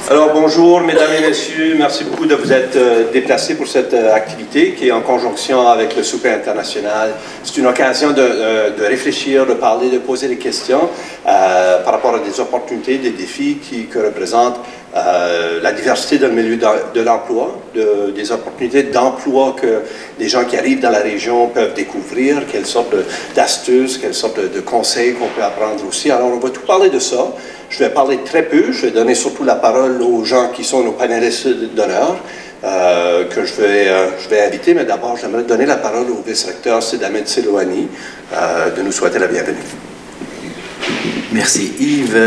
Alors bonjour mesdames et messieurs, merci beaucoup de vous être déplacés pour cette activité qui est en conjonction avec le Souper international. C'est une occasion de réfléchir, de parler, de poser des questions par rapport à des opportunités, des défis que représentent la diversité dans le milieu de l'emploi, des opportunités d'emploi que les gens qui arrivent dans la région peuvent découvrir, quelles sortes d'astuces, quelles sortes de conseils qu'on peut apprendre aussi. Alors on va tout parler de ça. Je vais parler très peu, je vais donner surtout la parole aux gens qui sont nos panélistes d'honneur, que je vais inviter, mais d'abord j'aimerais donner la parole au vice-recteur Sidamit Silouani de nous souhaiter la bienvenue. Merci Yves,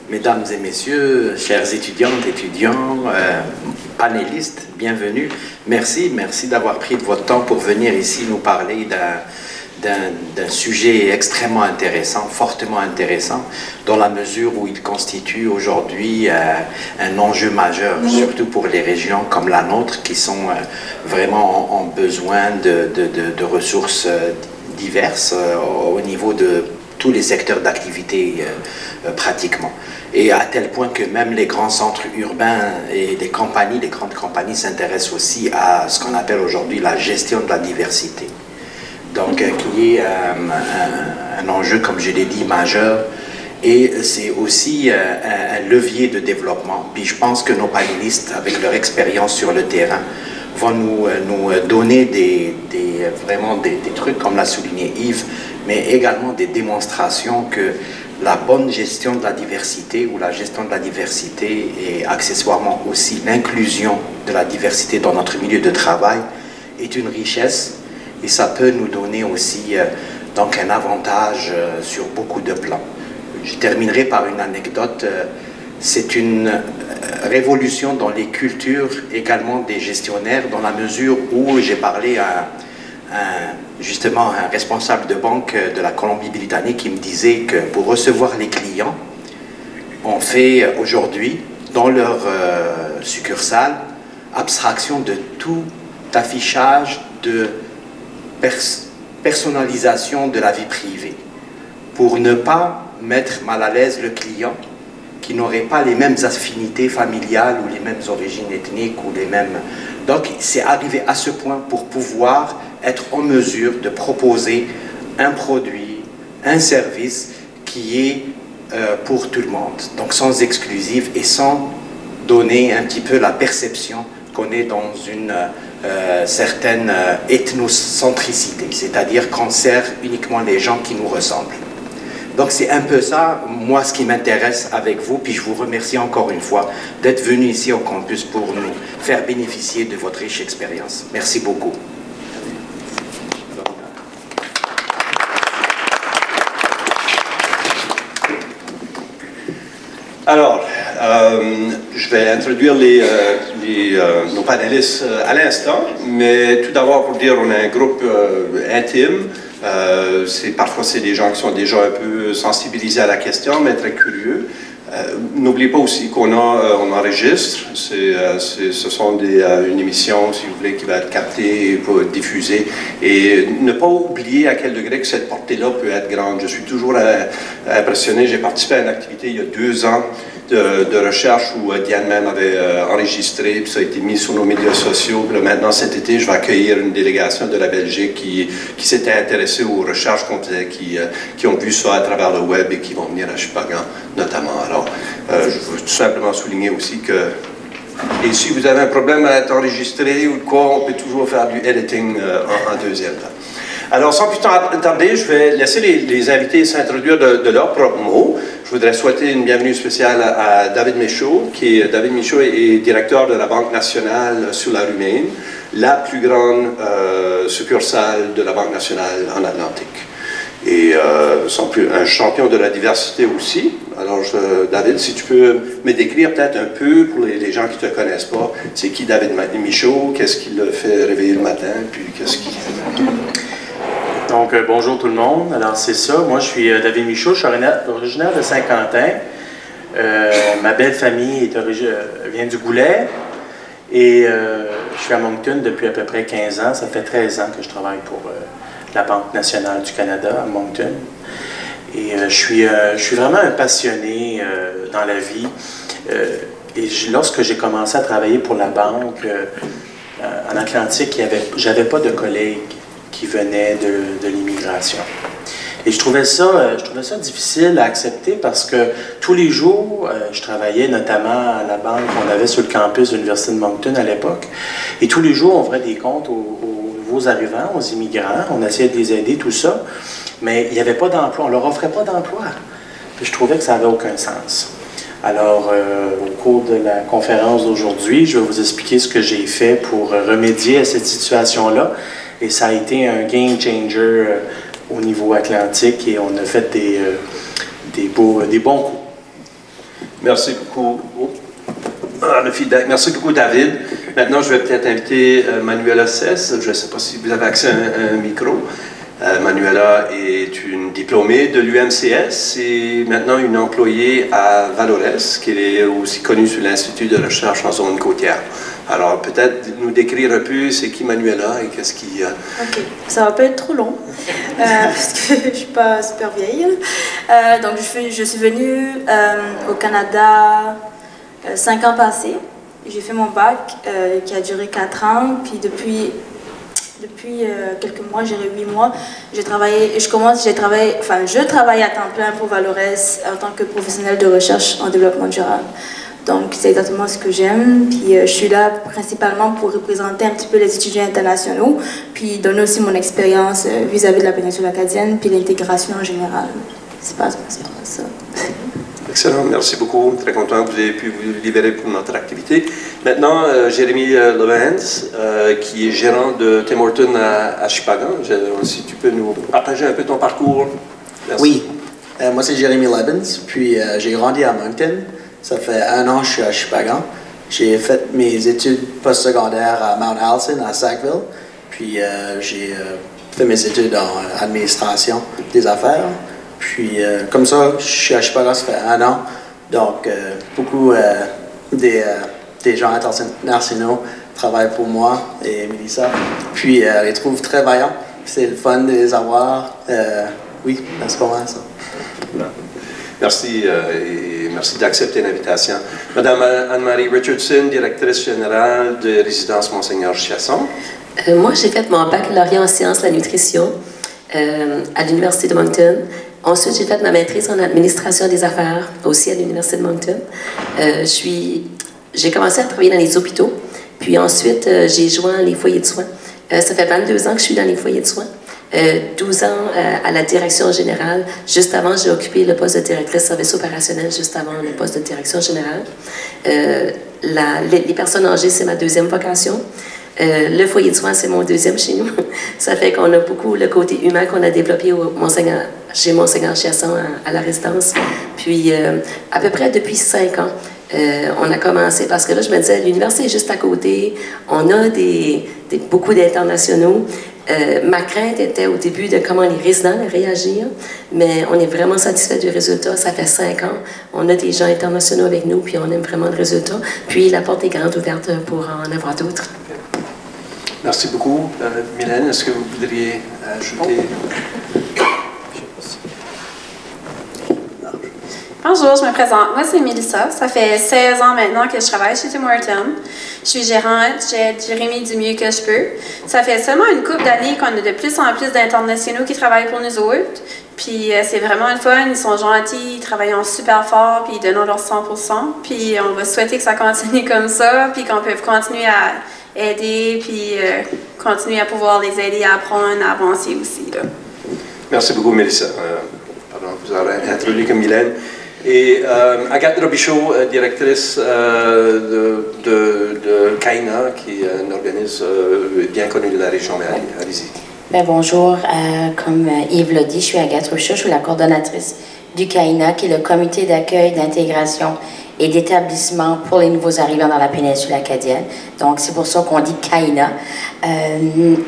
mesdames et messieurs, chers étudiantes, étudiants, panélistes, bienvenue. Merci d'avoir pris de votre temps pour venir ici nous parler d'un sujet extrêmement intéressant, fortement intéressant, dans la mesure où il constitue aujourd'hui un enjeu majeur, surtout pour les régions comme la nôtre, qui sont vraiment en besoin de ressources diverses au niveau de tous les secteurs d'activité pratiquement. Et à tel point que même les grands centres urbains et les grandes compagnies s'intéressent aussi à ce qu'on appelle aujourd'hui la gestion de la diversité. Donc, qui est un enjeu, comme je l'ai dit, majeur. Et c'est aussi un levier de développement. Puis je pense que nos panélistes, avec leur expérience sur le terrain, vont nous donner vraiment des trucs, comme l'a souligné Yves, mais également des démonstrations que la bonne gestion de la diversité ou la gestion de la diversité et accessoirement aussi l'inclusion de la diversité dans notre milieu de travail est une richesse. Et ça peut nous donner aussi donc un avantage sur beaucoup de plans. Je terminerai par une anecdote. C'est une révolution dans les cultures également des gestionnaires, dans la mesure où j'ai parlé à justement un responsable de banque de la Colombie-Britannique qui me disait que pour recevoir les clients, on fait aujourd'hui dans leur succursale abstraction de tout affichage de personnalisation de la vie privée pour ne pas mettre mal à l'aise le client qui n'aurait pas les mêmes affinités familiales ou les mêmes origines ethniques ou les mêmes... Donc c'est arrivé à ce point pour pouvoir être en mesure de proposer un produit, un service qui est pour tout le monde, donc sans exclusive et sans donner un petit peu la perception qu'on est dans une certaine ethnocentricité, c'est-à-dire qu'on sert uniquement les gens qui nous ressemblent. Donc c'est un peu ça, moi, ce qui m'intéresse avec vous, puis je vous remercie encore une fois d'être venu ici au campus pour nous faire bénéficier de votre riche expérience. Merci beaucoup. Alors, je vais introduire nos panélistes à l'instant, mais tout d'abord pour dire on a un groupe intime. Parfois c'est des gens qui sont déjà un peu sensibilisés à la question, mais très curieux. N'oubliez pas aussi qu'on enregistre. Ce sont une émission, si vous voulez, qui va être captée et diffusée. Et ne pas oublier à quel degré que cette portée-là peut être grande. Je suis toujours impressionné. J'ai participé à une activité il y a 2 ans de recherche où Diane même avait enregistré, puis ça a été mis sur nos médias sociaux. Puis là, maintenant, cet été, je vais accueillir une délégation de la Belgique qui s'était intéressée aux recherches qu'on faisait, qui ont vu ça à travers le web et qui vont venir à Chupagan, notamment. Alors, je veux tout simplement souligner aussi que et si vous avez un problème à être enregistré ou de quoi, on peut toujours faire du editing en deuxième temps. Alors, sans plus tarder, je vais laisser les invités s'introduire de leurs propres mots. Je voudrais souhaiter une bienvenue spéciale à David Michaud, David Michaud est directeur de la Banque nationale sur la rue Maine, la plus grande succursale de la Banque nationale en Atlantique. Et un champion de la diversité aussi. Alors, David, si tu peux me décrire peut-être un peu, pour les gens qui ne te connaissent pas, c'est qui David Michaud, qu'est-ce qui le fait réveiller le matin, puis qu'est-ce qui... Donc, bonjour tout le monde. Alors, c'est ça. Moi, je suis David Michaud. Je suis originaire de Saint-Quentin. Ma belle famille vient du Goulet. Et je suis à Moncton depuis à peu près 15 ans. Ça fait 13 ans que je travaille pour la Banque nationale du Canada à Moncton. Et je suis vraiment un passionné dans la vie. Lorsque j'ai commencé à travailler pour la banque en Atlantique, j'avais pas de collègues qui venaient de l'immigration. Et je trouvais ça difficile à accepter parce que tous les jours, je travaillais notamment à la banque qu'on avait sur le campus de l'Université de Moncton à l'époque. Et tous les jours, on ouvrait des comptes aux nouveaux arrivants, aux immigrants. On essayait de les aider, tout ça. Mais il n'y avait pas d'emploi. On ne leur offrait pas d'emploi. Puis je trouvais que ça n'avait aucun sens. Alors, au cours de la conférence d'aujourd'hui, je vais vous expliquer ce que j'ai fait pour remédier à cette situation-là. Et ça a été un game changer au niveau atlantique et on a fait des bons coups. Merci beaucoup. Merci beaucoup, David. Maintenant, je vais peut-être inviter Manuela Cesse. Je ne sais pas si vous avez accès à un micro. Manuela est une diplômée de l'UMCS et maintenant une employée à Valores, qui est aussi connue sur l'Institut de recherche en zone côtière. Alors, peut-être nous décrire un peu c'est qui Manuela et qu'est-ce qui... Ok, ça va pas être trop long, parce que je suis pas super vieille. Donc, je suis venue au Canada 5 ans passés. J'ai fait mon bac qui a duré 4 ans, puis depuis quelques mois, j'ai 8 mois, je travaille à temps plein pour Valores en tant que professionnelle de recherche en développement durable. Donc, c'est exactement ce que j'aime. Puis, je suis là principalement pour représenter un petit peu les étudiants internationaux, puis donner aussi mon expérience vis-à-vis de la péninsule acadienne, puis l'intégration en général. C'est pas ça. Excellent, merci beaucoup. Très content que vous ayez pu vous libérer pour notre activité. Maintenant, Jérémy Levens, qui est gérant de Tim Hortons à Shippagan. Si tu peux nous partager un peu ton parcours. Merci. Oui, moi c'est Jérémy Levens, puis j'ai grandi à Moncton. Ça fait 1 an que je suis à Shippagan. J'ai fait mes études postsecondaires à Mount Allison, à Sackville. Puis j'ai fait mes études en administration des affaires. Puis comme ça, je suis à Shippagan, ça fait 1 an. Donc beaucoup des gens internationaux travaillent pour moi et Mélissa. Puis je les trouve très vaillants. C'est le fun de les avoir. Oui, c'est pas mal ça. Merci et merci d'accepter l'invitation. Madame Anne-Marie Richardson, directrice générale de résidence Monseigneur Chasson. Moi, j'ai fait mon baccalauréat en sciences de la nutrition à l'Université de Moncton. Ensuite, j'ai fait ma maîtrise en administration des affaires aussi à l'Université de Moncton. J'ai commencé à travailler dans les hôpitaux, puis ensuite, j'ai joint les foyers de soins. Ça fait 22 ans que je suis dans les foyers de soins. 12 ans à la direction générale. Juste avant, j'ai occupé le poste de directrice service opérationnel, juste avant le poste de direction générale. Les personnes âgées, c'est ma 2e vocation. Le foyer de soins, c'est mon 2e chez nous. Ça fait qu'on a beaucoup le côté humain qu'on a développé chez Monseigneur Chasson à la résidence. Puis, à peu près depuis 5 ans, on a commencé, parce que là, je me disais, l'université est juste à côté, on a beaucoup d'internationaux. Ma crainte était au début de comment les résidents allaient réagir, mais on est vraiment satisfait du résultat. Ça fait 5 ans, on a des gens internationaux avec nous, puis on aime vraiment le résultat. Puis la porte est grande ouverte pour en avoir d'autres. Merci beaucoup. Mylène, est-ce que vous voudriez ajouter? Bonjour, je me présente. Moi, c'est Mélissa. Ça fait 16 ans maintenant que je travaille chez Tim Hortons. Je suis gérante, j'aide Jérémy du mieux que je peux. Ça fait seulement une couple d'années qu'on a de plus en plus d'internationaux qui travaillent pour nous autres. Puis c'est vraiment le fun, ils sont gentils, ils travaillent super fort, puis ils donnent leur 100%. Puis on va souhaiter que ça continue comme ça, puis qu'on peut continuer à aider, puis continuer à pouvoir les aider à apprendre, à avancer aussi. Là. Merci beaucoup, Mélissa. Pardon, vous avez introduit comme Mylène. Et Agathe Robichaud, directrice de CAINA, qui est un organisme bien connu de la région. Allez-y. Ben bonjour, comme Yves l'a dit, je suis Agathe Robichaud, je suis la coordonnatrice du CAINA, qui est le comité d'accueil, d'intégration et d'établissement pour les nouveaux arrivants dans la péninsule acadienne. Donc, c'est pour ça qu'on dit CAINA.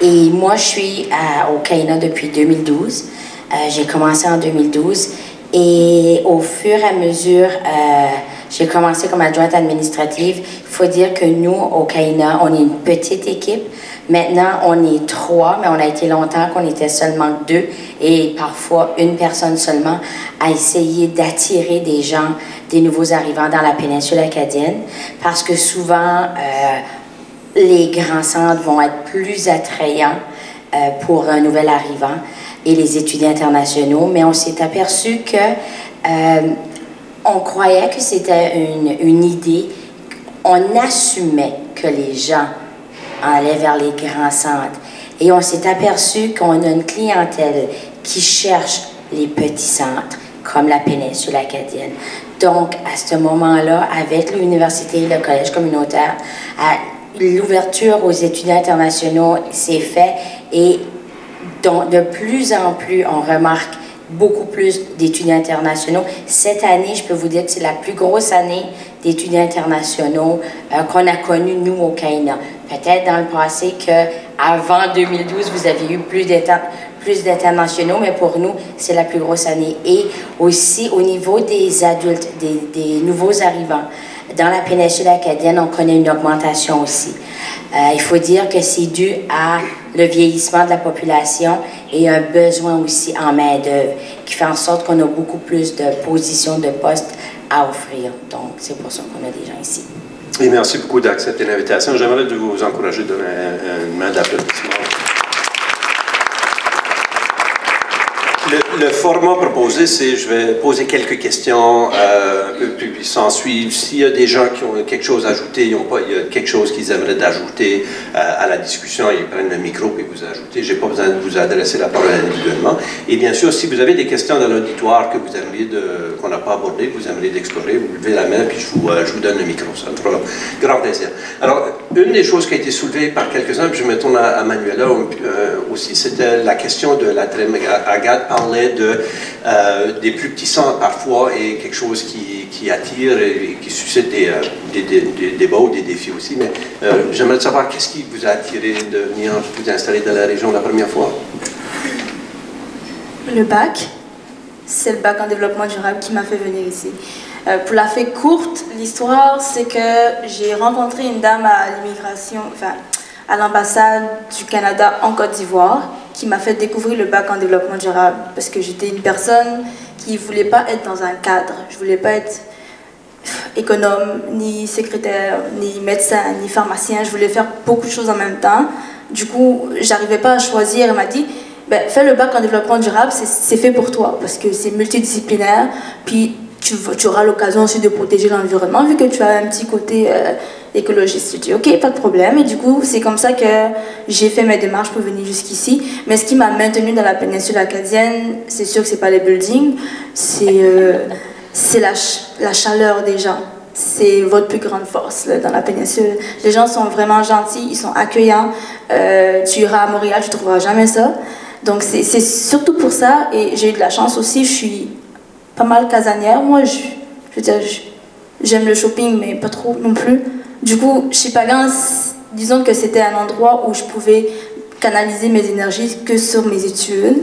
Et moi, je suis au CAINA depuis 2012. J'ai commencé en 2012. Et au fur et à mesure, j'ai commencé comme adjointe administrative. Il faut dire que nous, au CAINA, on est une petite équipe. Maintenant, on est 3, mais on a été longtemps qu'on était seulement 2 et parfois une personne seulement à essayer d'attirer des gens des nouveaux arrivants dans la péninsule acadienne, parce que souvent, les grands centres vont être plus attrayants pour un nouvel arrivant et les étudiants internationaux, mais on s'est aperçu que on croyait que c'était une idée, on assumait que les gens allaient vers les grands centres, et on s'est aperçu qu'on a une clientèle qui cherche les petits centres, comme la péninsule acadienne. Donc, à ce moment-là, avec l'université et le collège communautaire, l'ouverture aux étudiants internationaux s'est faite, et donc, de plus en plus, on remarque beaucoup plus d'étudiants internationaux. Cette année, je peux vous dire que c'est la plus grosse année d'étudiants internationaux qu'on a connue, nous, au CAINA. Peut-être dans le passé qu'avant 2012, vous aviez eu plus d'internationaux, mais pour nous, c'est la plus grosse année. Et aussi, au niveau des adultes, des nouveaux arrivants, dans la péninsule acadienne, on connaît une augmentation aussi. Il faut dire que c'est dû à le vieillissement de la population et un besoin aussi en main-d'œuvre qui fait en sorte qu'on a beaucoup plus de positions de poste à offrir. Donc, c'est pour ça qu'on a des gens ici. Et merci beaucoup d'accepter l'invitation. J'aimerais vous encourager de donner une main d'applaudissement. Le format proposé, c'est je vais poser quelques questions un peu plus sans suivre. S'il y a des gens qui ont quelque chose à ajouter, il y a quelque chose qu'ils aimeraient ajouter à la discussion, ils prennent le micro et vous ajoutez. Je n'ai pas besoin de vous adresser la parole individuellement. Et bien sûr, si vous avez des questions dans l'auditoire que vous aimeriez qu'on n'a pas abordées, que vous aimeriez d'explorer, vous levez la main puis je vous donne le micro. Ça me fera grand plaisir. Alors, une des choses qui a été soulevée par quelques-uns, puis je me tourne à Manuela aussi, c'était la question de la trame. Agathe parlait des plus petits centres parfois et quelque chose qui attire et qui suscite des débats ou des défis aussi. Mais j'aimerais savoir qu'est-ce qui vous a attiré de venir vous installer dans la région la première fois? Le bac. C'est le bac en développement durable qui m'a fait venir ici. Pour la faire courte, l'histoire, c'est que j'ai rencontré une dame à l'immigration, enfin, à l'ambassade du Canada en Côte d'Ivoire, qui m'a fait découvrir le bac en développement durable, parce que j'étais une personne qui ne voulait pas être dans un cadre. Je ne voulais pas être économe, ni secrétaire, ni médecin, ni pharmacien. Je voulais faire beaucoup de choses en même temps. Du coup, je n'arrivais pas à choisir. Elle m'a dit, ben, fais le bac en développement durable, c'est fait pour toi, parce que c'est multidisciplinaire, puis tu auras l'occasion aussi de protéger l'environnement, vu que tu as un petit côté écologiste. J'ai dit, ok, pas de problème. Et du coup, c'est comme ça que j'ai fait mes démarches pour venir jusqu'ici. Mais ce qui m'a maintenue dans la péninsule acadienne, c'est sûr que c'est pas les buildings, c'est la chaleur des gens. C'est votre plus grande force là, dans la péninsule. Les gens sont vraiment gentils, ils sont accueillants. Tu iras à Montréal, tu ne trouveras jamais ça. Donc c'est surtout pour ça, et j'ai eu de la chance aussi, je suis pas mal casanière. Moi, je veux dire, j'aime le shopping, mais pas trop non plus. Du coup, Shippagan, disons que c'était un endroit où je pouvais canaliser mes énergies que sur mes études,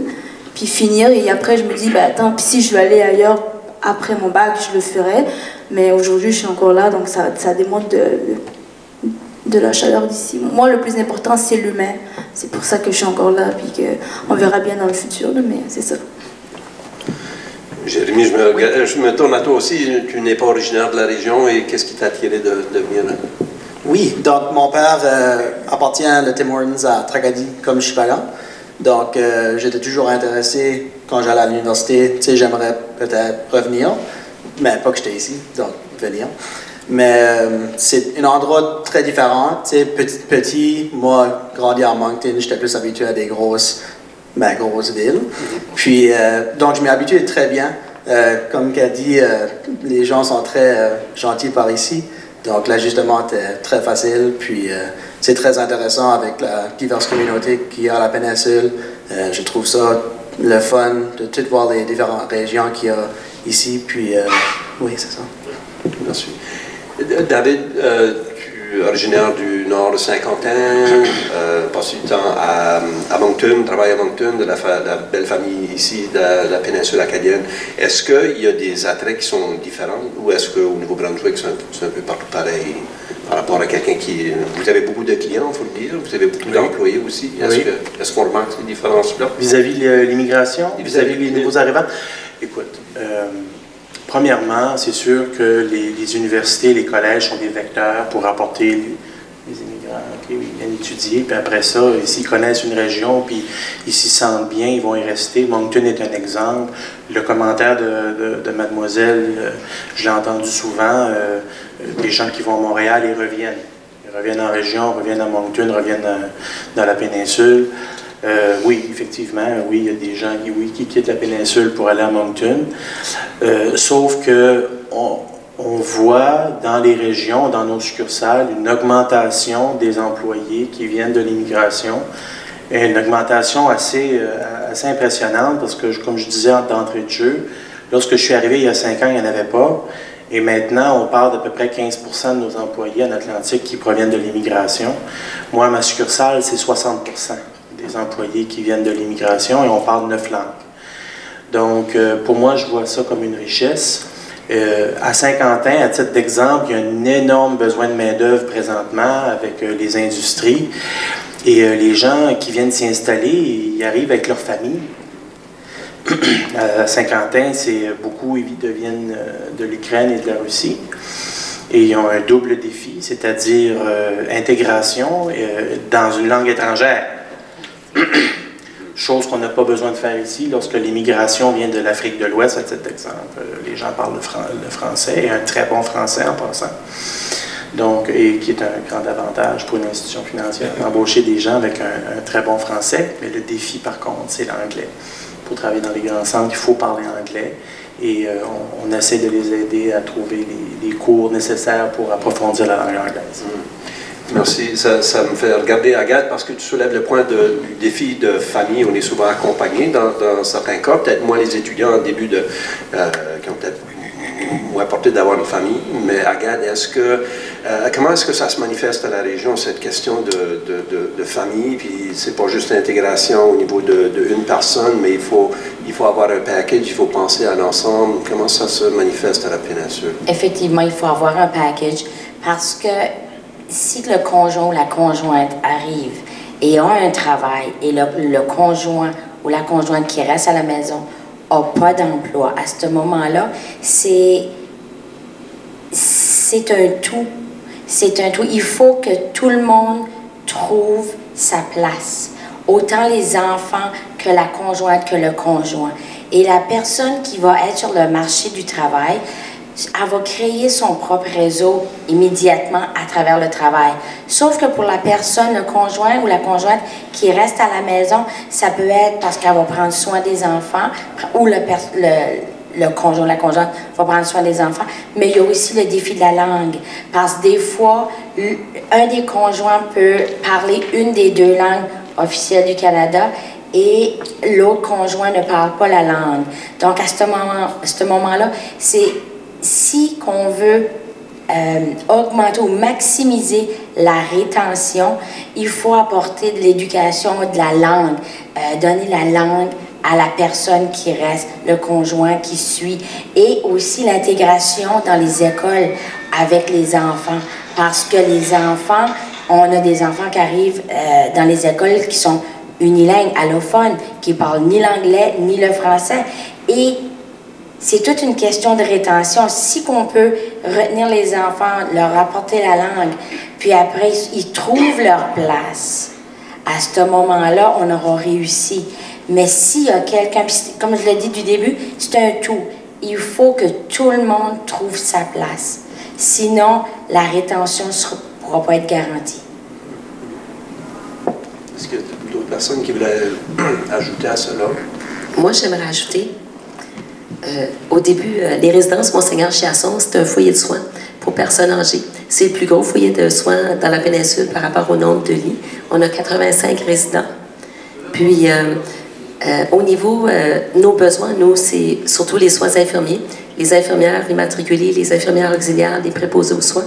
puis finir, et après je me dis, bah attends, puis si je veux aller ailleurs après mon bac, je le ferai. Mais aujourd'hui, je suis encore là, donc ça démontre de la chaleur d'ici. Moi, le plus important, c'est l'humain. C'est pour ça que je suis encore là, puis qu'on verra bien dans le futur, mais c'est ça. Jérémy, je me tourne à toi aussi. Tu n'es pas originaire de la région, et qu'est-ce qui t'a attiré de venir là? Oui, donc mon père appartient à le Tim Hortons à Tracadie comme Shippagan. Donc j'étais toujours intéressé quand j'allais à l'université. Tu sais, j'aimerais peut-être revenir, mais pas que j'étais ici, donc venir. Mais c'est un endroit très différent, tu sais, petit. Moi, grandi à Moncton, j'étais plus habitué à des grosses villes. Puis, donc, je m'y habitué très bien. Comme qu'a dit, les gens sont très gentils par ici. Donc, l'ajustement était très facile. Puis, c'est très intéressant avec la diverse communauté qu'il y a à la péninsule. Je trouve ça le fun de tout voir les différentes régions qu'il y a ici. Puis, oui, c'est ça. Merci. David, tu es originaire du nord de Saint-Quentin, passé du temps à Moncton, travaille à Moncton, de la belle famille ici, de la péninsule acadienne. Est-ce qu'il y a des attraits qui sont différents, ou est-ce qu'au Nouveau-Brunswick, c'est un peu partout pareil par rapport à quelqu'un qui... Vous avez beaucoup de clients, il faut le dire, vous avez beaucoup d'employés aussi. Est-ce qu'on remarque ces différences-là? Vis-à-vis l'immigration, vis-à-vis les nouveaux arrivants? Écoute, Premièrement, c'est sûr que les universités, les collèges sont des vecteurs pour apporter les immigrants qui viennent étudier. Puis après ça, s'ils connaissent une région, puis ils s'y sentent bien, ils vont y rester. Moncton est un exemple. Le commentaire de mademoiselle, je l'ai entendu souvent, des gens qui vont à Montréal, ils reviennent. Ils reviennent en région, reviennent à Moncton, reviennent dans la péninsule. Oui, effectivement, oui, il y a des gens qui quittent la péninsule pour aller à Moncton. Sauf que on voit dans les régions, dans nos succursales, une augmentation des employés qui viennent de l'immigration. Une augmentation assez impressionnante parce que, comme je disais d'entrée de jeu, lorsque je suis arrivé il y a 5 ans, il n'y en avait pas. Et maintenant, on parle d'à peu près 15% de nos employés en Atlantique qui proviennent de l'immigration. Moi, à ma succursale, c'est 60% des employés qui viennent de l'immigration et on parle 9 langues. Donc, pour moi, je vois ça comme une richesse. À Saint-Quentin, à titre d'exemple, il y a un énorme besoin de main-d'œuvre présentement avec les industries. Et les gens qui viennent s'y installer, ils arrivent avec leur famille. À Saint-Quentin, beaucoup ils viennent de l'Ukraine et de la Russie. Et ils ont un double défi, c'est-à-dire intégration dans une langue étrangère. Chose qu'on n'a pas besoin de faire ici lorsque l'immigration vient de l'Afrique de l'Ouest, à titre d'exemple. Les gens parlent le français, et un très bon français en passant. Donc, et qui est un grand avantage pour une institution financière, d'embaucher des gens avec un très bon français. Mais le défi, par contre, c'est l'anglais. Pour travailler dans les grands centres, il faut parler anglais. Et on essaie de les aider à trouver les cours nécessaires pour approfondir la langue anglaise. Merci. Ça me fait regarder Agathe parce que tu soulèves le point du défi de famille. On est souvent accompagné dans certains cas, peut-être moins les étudiants au début qui ont peut-être moins porté d'avoir une famille. Mais Agathe, comment est-ce que ça se manifeste à la région, cette question de famille? Puis c'est pas juste l'intégration au niveau d'une personne, mais il faut avoir un package, il faut penser à l'ensemble. Comment ça se manifeste à la péninsule? Effectivement, il faut avoir un package parce que si le conjoint ou la conjointe arrive et a un travail et le conjoint ou la conjointe qui reste à la maison n'a pas d'emploi, à ce moment-là, c'est un tout. C'est un tout. Il faut que tout le monde trouve sa place. Autant les enfants que la conjointe que le conjoint. Et la personne qui va être sur le marché du travail, elle va créer son propre réseau immédiatement à travers le travail. Sauf que pour la personne, le conjoint ou la conjointe qui reste à la maison, ça peut être parce qu'elle va prendre soin des enfants ou le conjoint, la conjointe va prendre soin des enfants. Mais il y a aussi le défi de la langue. Parce que des fois, un des conjoints peut parler une des 2 langues officielles du Canada et l'autre conjoint ne parle pas la langue. Donc, à ce moment-là, c'est si on veut augmenter ou maximiser la rétention, il faut apporter de l'éducation, de la langue, donner la langue à la personne qui reste, le conjoint qui suit, et aussi l'intégration dans les écoles avec les enfants, parce que les enfants, on a des enfants qui arrivent dans les écoles qui sont unilingues, allophones, qui parlent ni l'anglais ni le français, et c'est toute une question de rétention. Si on peut retenir les enfants, leur apporter la langue, puis après, ils trouvent leur place, à ce moment-là, on aura réussi. Mais s'il y a quelqu'un, comme je l'ai dit du début, c'est un tout. Il faut que tout le monde trouve sa place. Sinon, la rétention ne pourra pas être garantie. Est-ce qu'il y a d'autres personnes qui voulaient ajouter à cela? Moi, j'aimerais ajouter... au début, les résidences Monseigneur Chiasson, c'est un foyer de soins pour personnes âgées. C'est le plus gros foyer de soins dans la péninsule par rapport au nombre de lits. On a 85 résidents. Puis, au niveau, nos besoins, nous, c'est surtout les soins infirmiers, les infirmières immatriculées, les infirmières auxiliaires, les préposés aux soins.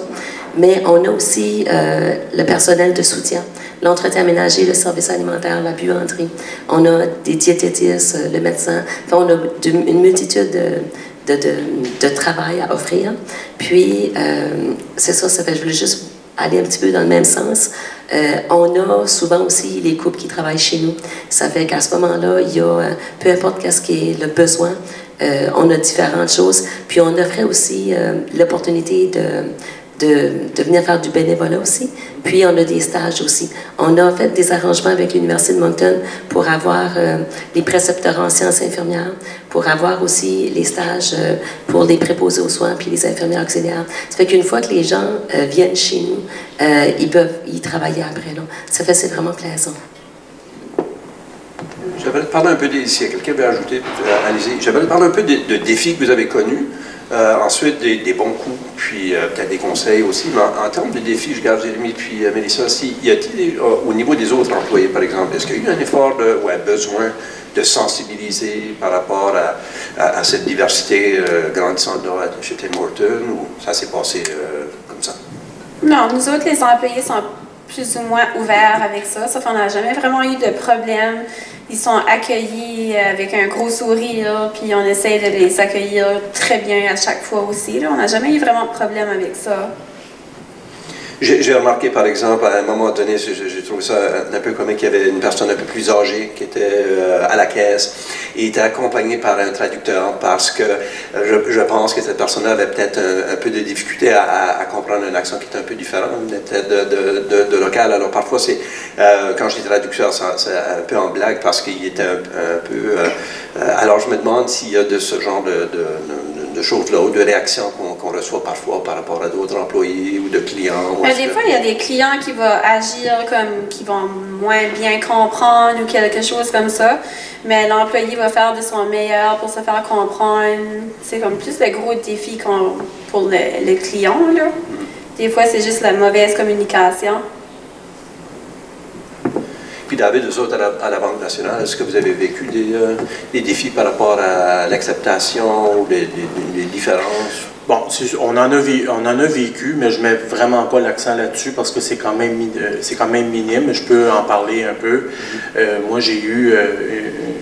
Mais on a aussi le personnel de soutien, l'entretien ménager, le service alimentaire, la buanderie. On a des diététistes, le médecin. Enfin, on a une multitude de travail à offrir. Puis, c'est ça, je voulais juste aller un petit peu dans le même sens. On a souvent aussi les couples qui travaillent chez nous. Ça fait qu'à ce moment-là, il y a, peu importe qu'est-ce qui est le besoin, On a différentes choses. Puis on offrait aussi l'opportunité de venir faire du bénévolat aussi. Puis on a des stages aussi. On a fait des arrangements avec l'Université de Moncton pour avoir les précepteurs en sciences infirmières, pour avoir aussi les stages pour les préposés aux soins puis les infirmières auxiliaires. Ça fait qu'une fois que les gens viennent chez nous, ils peuvent y travailler après. Là. Ça fait c'est vraiment plaisant. J'aimerais parler un peu si quelqu'un veut ajouter, allez-y. J'aimerais parler un peu de défis que vous avez connus. Ensuite, des bons coups, puis peut-être des conseils aussi. Mais en termes de défis, je garde Jérémy puis Mélissa, y a-t-il, au niveau des autres employés, par exemple, est-ce qu'il y a eu un effort ou un besoin de sensibiliser par rapport à cette diversité grandissante chez Tim Hortons, ou ça s'est passé comme ça? Non, nous autres, les employés sont plus ou moins ouverts avec ça. Sauf qu'on n'a jamais vraiment eu de problème. Ils sont accueillis avec un gros sourire, puis on essaie de les accueillir très bien à chaque fois aussi. Là. On n'a jamais eu vraiment de problème avec ça. J'ai remarqué, par exemple, à un moment donné, j'ai trouvé ça un peu comique, qu'il y avait une personne un peu plus âgée qui était à la caisse et était accompagnée par un traducteur parce que je pense que cette personne-là avait peut-être un peu de difficulté à comprendre un accent qui était un peu différent, peut-être de local. Alors parfois, quand je dis traducteur, c'est un peu en blague parce qu'il était un peu... alors je me demande s'il y a de ce genre de choses-là, ou de réactions qu'on reçoit parfois par rapport à d'autres employés ou de clients. Des fois, il y a des clients qui vont agir comme, qui vont moins bien comprendre ou quelque chose comme ça, mais l'employé va faire de son meilleur pour se faire comprendre. C'est comme plus de gros défis pour le client, là. Des fois, c'est juste la mauvaise communication. Puis David, vous autres, à la Banque nationale, est-ce que vous avez vécu des défis par rapport à l'acceptation ou des différences? Bon, on en a vécu, mais je mets vraiment pas l'accent là-dessus parce que c'est quand même minime. Je peux en parler un peu. Moi, j'ai eu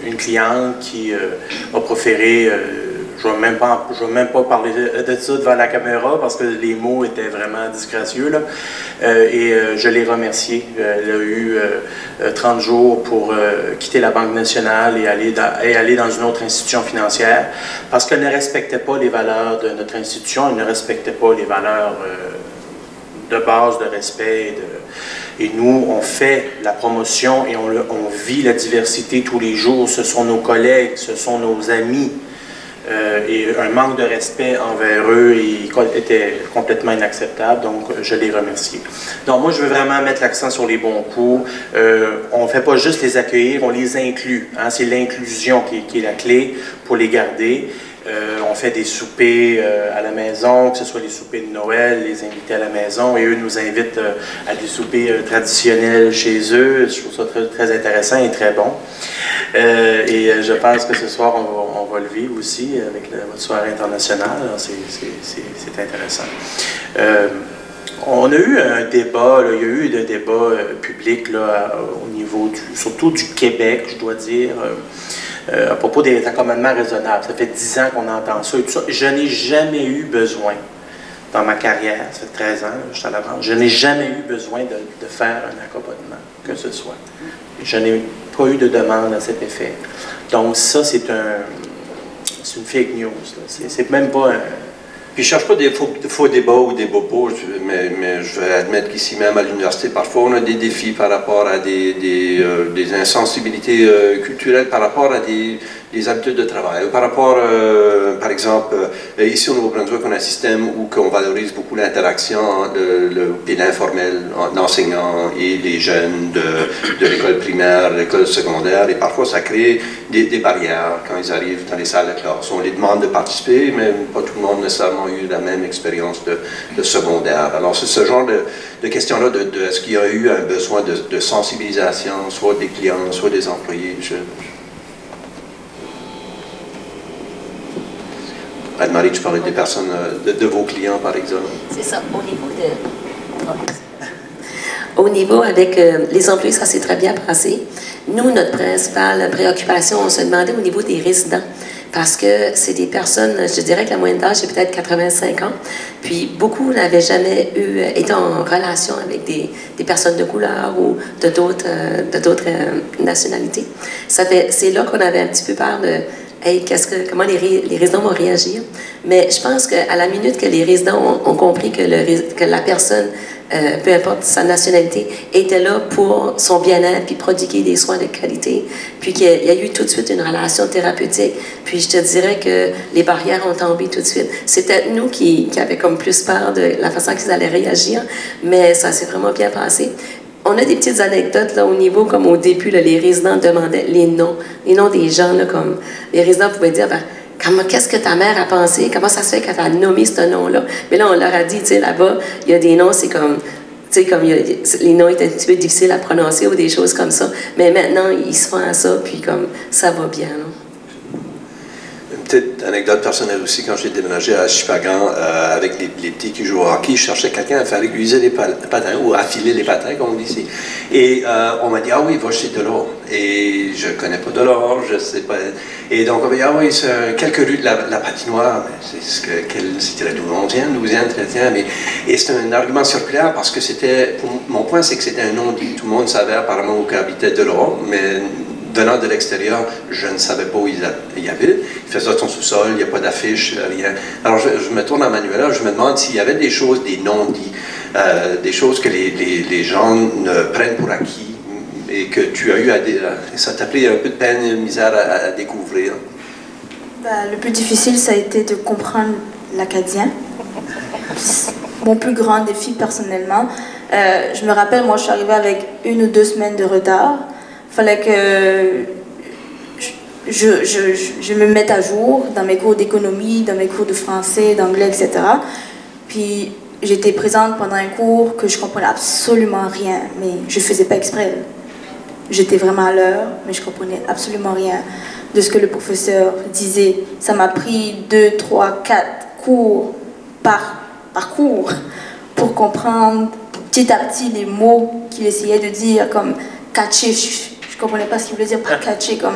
une cliente qui a proféré... je ne vais même pas parler de ça devant la caméra parce que les mots étaient vraiment disgracieux, là. Et je l'ai remerciée. Elle a eu 30 jours pour quitter la Banque nationale et aller dans une autre institution financière parce qu'elle ne respectait pas les valeurs de notre institution, elle ne respectait pas les valeurs de base, de respect. Et nous, on fait la promotion et on vit la diversité tous les jours. Ce sont nos collègues, ce sont nos amis. Et un manque de respect envers eux était complètement inacceptable, donc je les remercie. Donc moi, je veux vraiment mettre l'accent sur les bons coups. On ne fait pas juste les accueillir, on les inclut. Hein? C'est l'inclusion qui est la clé pour les garder. On fait des soupers à la maison, que ce soit les soupers de Noël, les invités à la maison, et eux nous invitent à des soupers traditionnels chez eux. Je trouve ça très, très intéressant et très bon. Et je pense que ce soir, on va le vivre aussi avec votre soirée internationale. C'est intéressant. On a eu un débat, là, il y a eu des débats publics là, au niveau surtout du Québec, je dois dire. À propos des accommodements raisonnables. Ça fait 10 ans qu'on entend ça et tout ça. Je n'ai jamais eu besoin, dans ma carrière, ça fait 13 ans, je suis à la banque, je n'ai jamais eu besoin de faire un accommodement, que ce soit. Je n'ai pas eu de demande à cet effet. Donc ça, c'est une fake news. C'est même pas un... Puis je ne cherche pas des faux débats ou des bobos, mais je vais admettre qu'ici même à l'université, parfois on a des défis par rapport à des insensibilités culturelles, par rapport à des habitudes de travail, par rapport, par exemple, ici au Nouveau-Brunswick, on a un système où on valorise beaucoup l'interaction et l'informel d'enseignants et les jeunes de l'école primaire, de l'école secondaire, et parfois ça crée des barrières quand ils arrivent dans les salles de classe. On les demande de participer, mais pas tout le monde nécessairement eu la même expérience de secondaire. Alors c'est ce genre de questions-là, est-ce qu'il y a eu un besoin de sensibilisation, soit des clients, soit des employés? Anne-Marie, tu parlais des personnes, de vos clients, par exemple. C'est ça, au niveau avec les employés, ça s'est très bien passé. Nous, notre principale préoccupation, on se demandait au niveau des résidents, parce que c'est des personnes, je dirais que la moyenne d'âge est peut-être 85 ans, puis beaucoup n'avaient jamais été en relation avec des personnes de couleur ou de d'autres nationalités. C'est là qu'on avait un petit peu peur de hey, comment les résidents vont réagir. Mais je pense qu'à la minute que les résidents ont compris que la personne, peu importe sa nationalité, était là pour son bien-être, puis prodiguer des soins de qualité, puis qu'il y a eu tout de suite une relation thérapeutique, puis je te dirais que les barrières ont tombé tout de suite. C'est peut-être nous qui avions comme plus peur de la façon qu'ils allaient réagir, mais ça s'est vraiment bien passé. On a des petites anecdotes là, au niveau, comme au début, là, les résidents demandaient les noms des gens, là, comme les résidents pouvaient dire, ben, qu'est-ce que ta mère a pensé? Comment ça se fait qu'elle a nommé ce nom-là? Mais là, on leur a dit, tu sais, là-bas, il y a des noms, c'est comme, tu sais, comme les noms étaient un petit peu difficiles à prononcer ou des choses comme ça. Mais maintenant, ils se font à ça, puis comme, ça va bien, là. Une petite anecdote personnelle aussi, quand j'ai déménagé à Shippagan avec les petits qui jouent au hockey, je cherchais quelqu'un à faire aiguiser les patins ou à filer les patins, comme on dit ici. Et on m'a dit, ah oui, va chez Delors. Et je ne connais pas Delors, je ne sais pas. Et donc on m'a dit, ah oui, c'est quelques rues de la patinoire. C'était la 11e, 13e. Et c'était un argument circulaire parce que c'était, mon point, c'est que c'était un non-dit. Tout le monde savait apparemment où habitait Delors, mais venant de l'extérieur, je ne savais pas où il habite. Il faisait son sous-sol, il n'y a pas d'affiche, rien. Alors je me tourne en manuel, je me demande s'il y avait des choses, des non-dits, des choses que les gens ne prennent pour acquis et que tu as eu ça t'a pris un peu de peine et de misère à découvrir. Le plus difficile, ça a été de comprendre l'acadien. Mon plus grand défi personnellement. Je me rappelle, moi je suis arrivée avec 1 ou 2 semaines de retard. Il fallait que je me mette à jour dans mes cours d'économie, dans mes cours de français, d'anglais, etc. Puis j'étais présente pendant un cours que je comprenais absolument rien, mais je ne faisais pas exprès. J'étais vraiment à l'heure, mais je comprenais absolument rien de ce que le professeur disait. Ça m'a pris 2, 3, 4 cours par cours pour comprendre petit à petit les mots qu'il essayait de dire, comme catcher. Je ne comprenais pas ce qu'il voulait dire par catcher, comme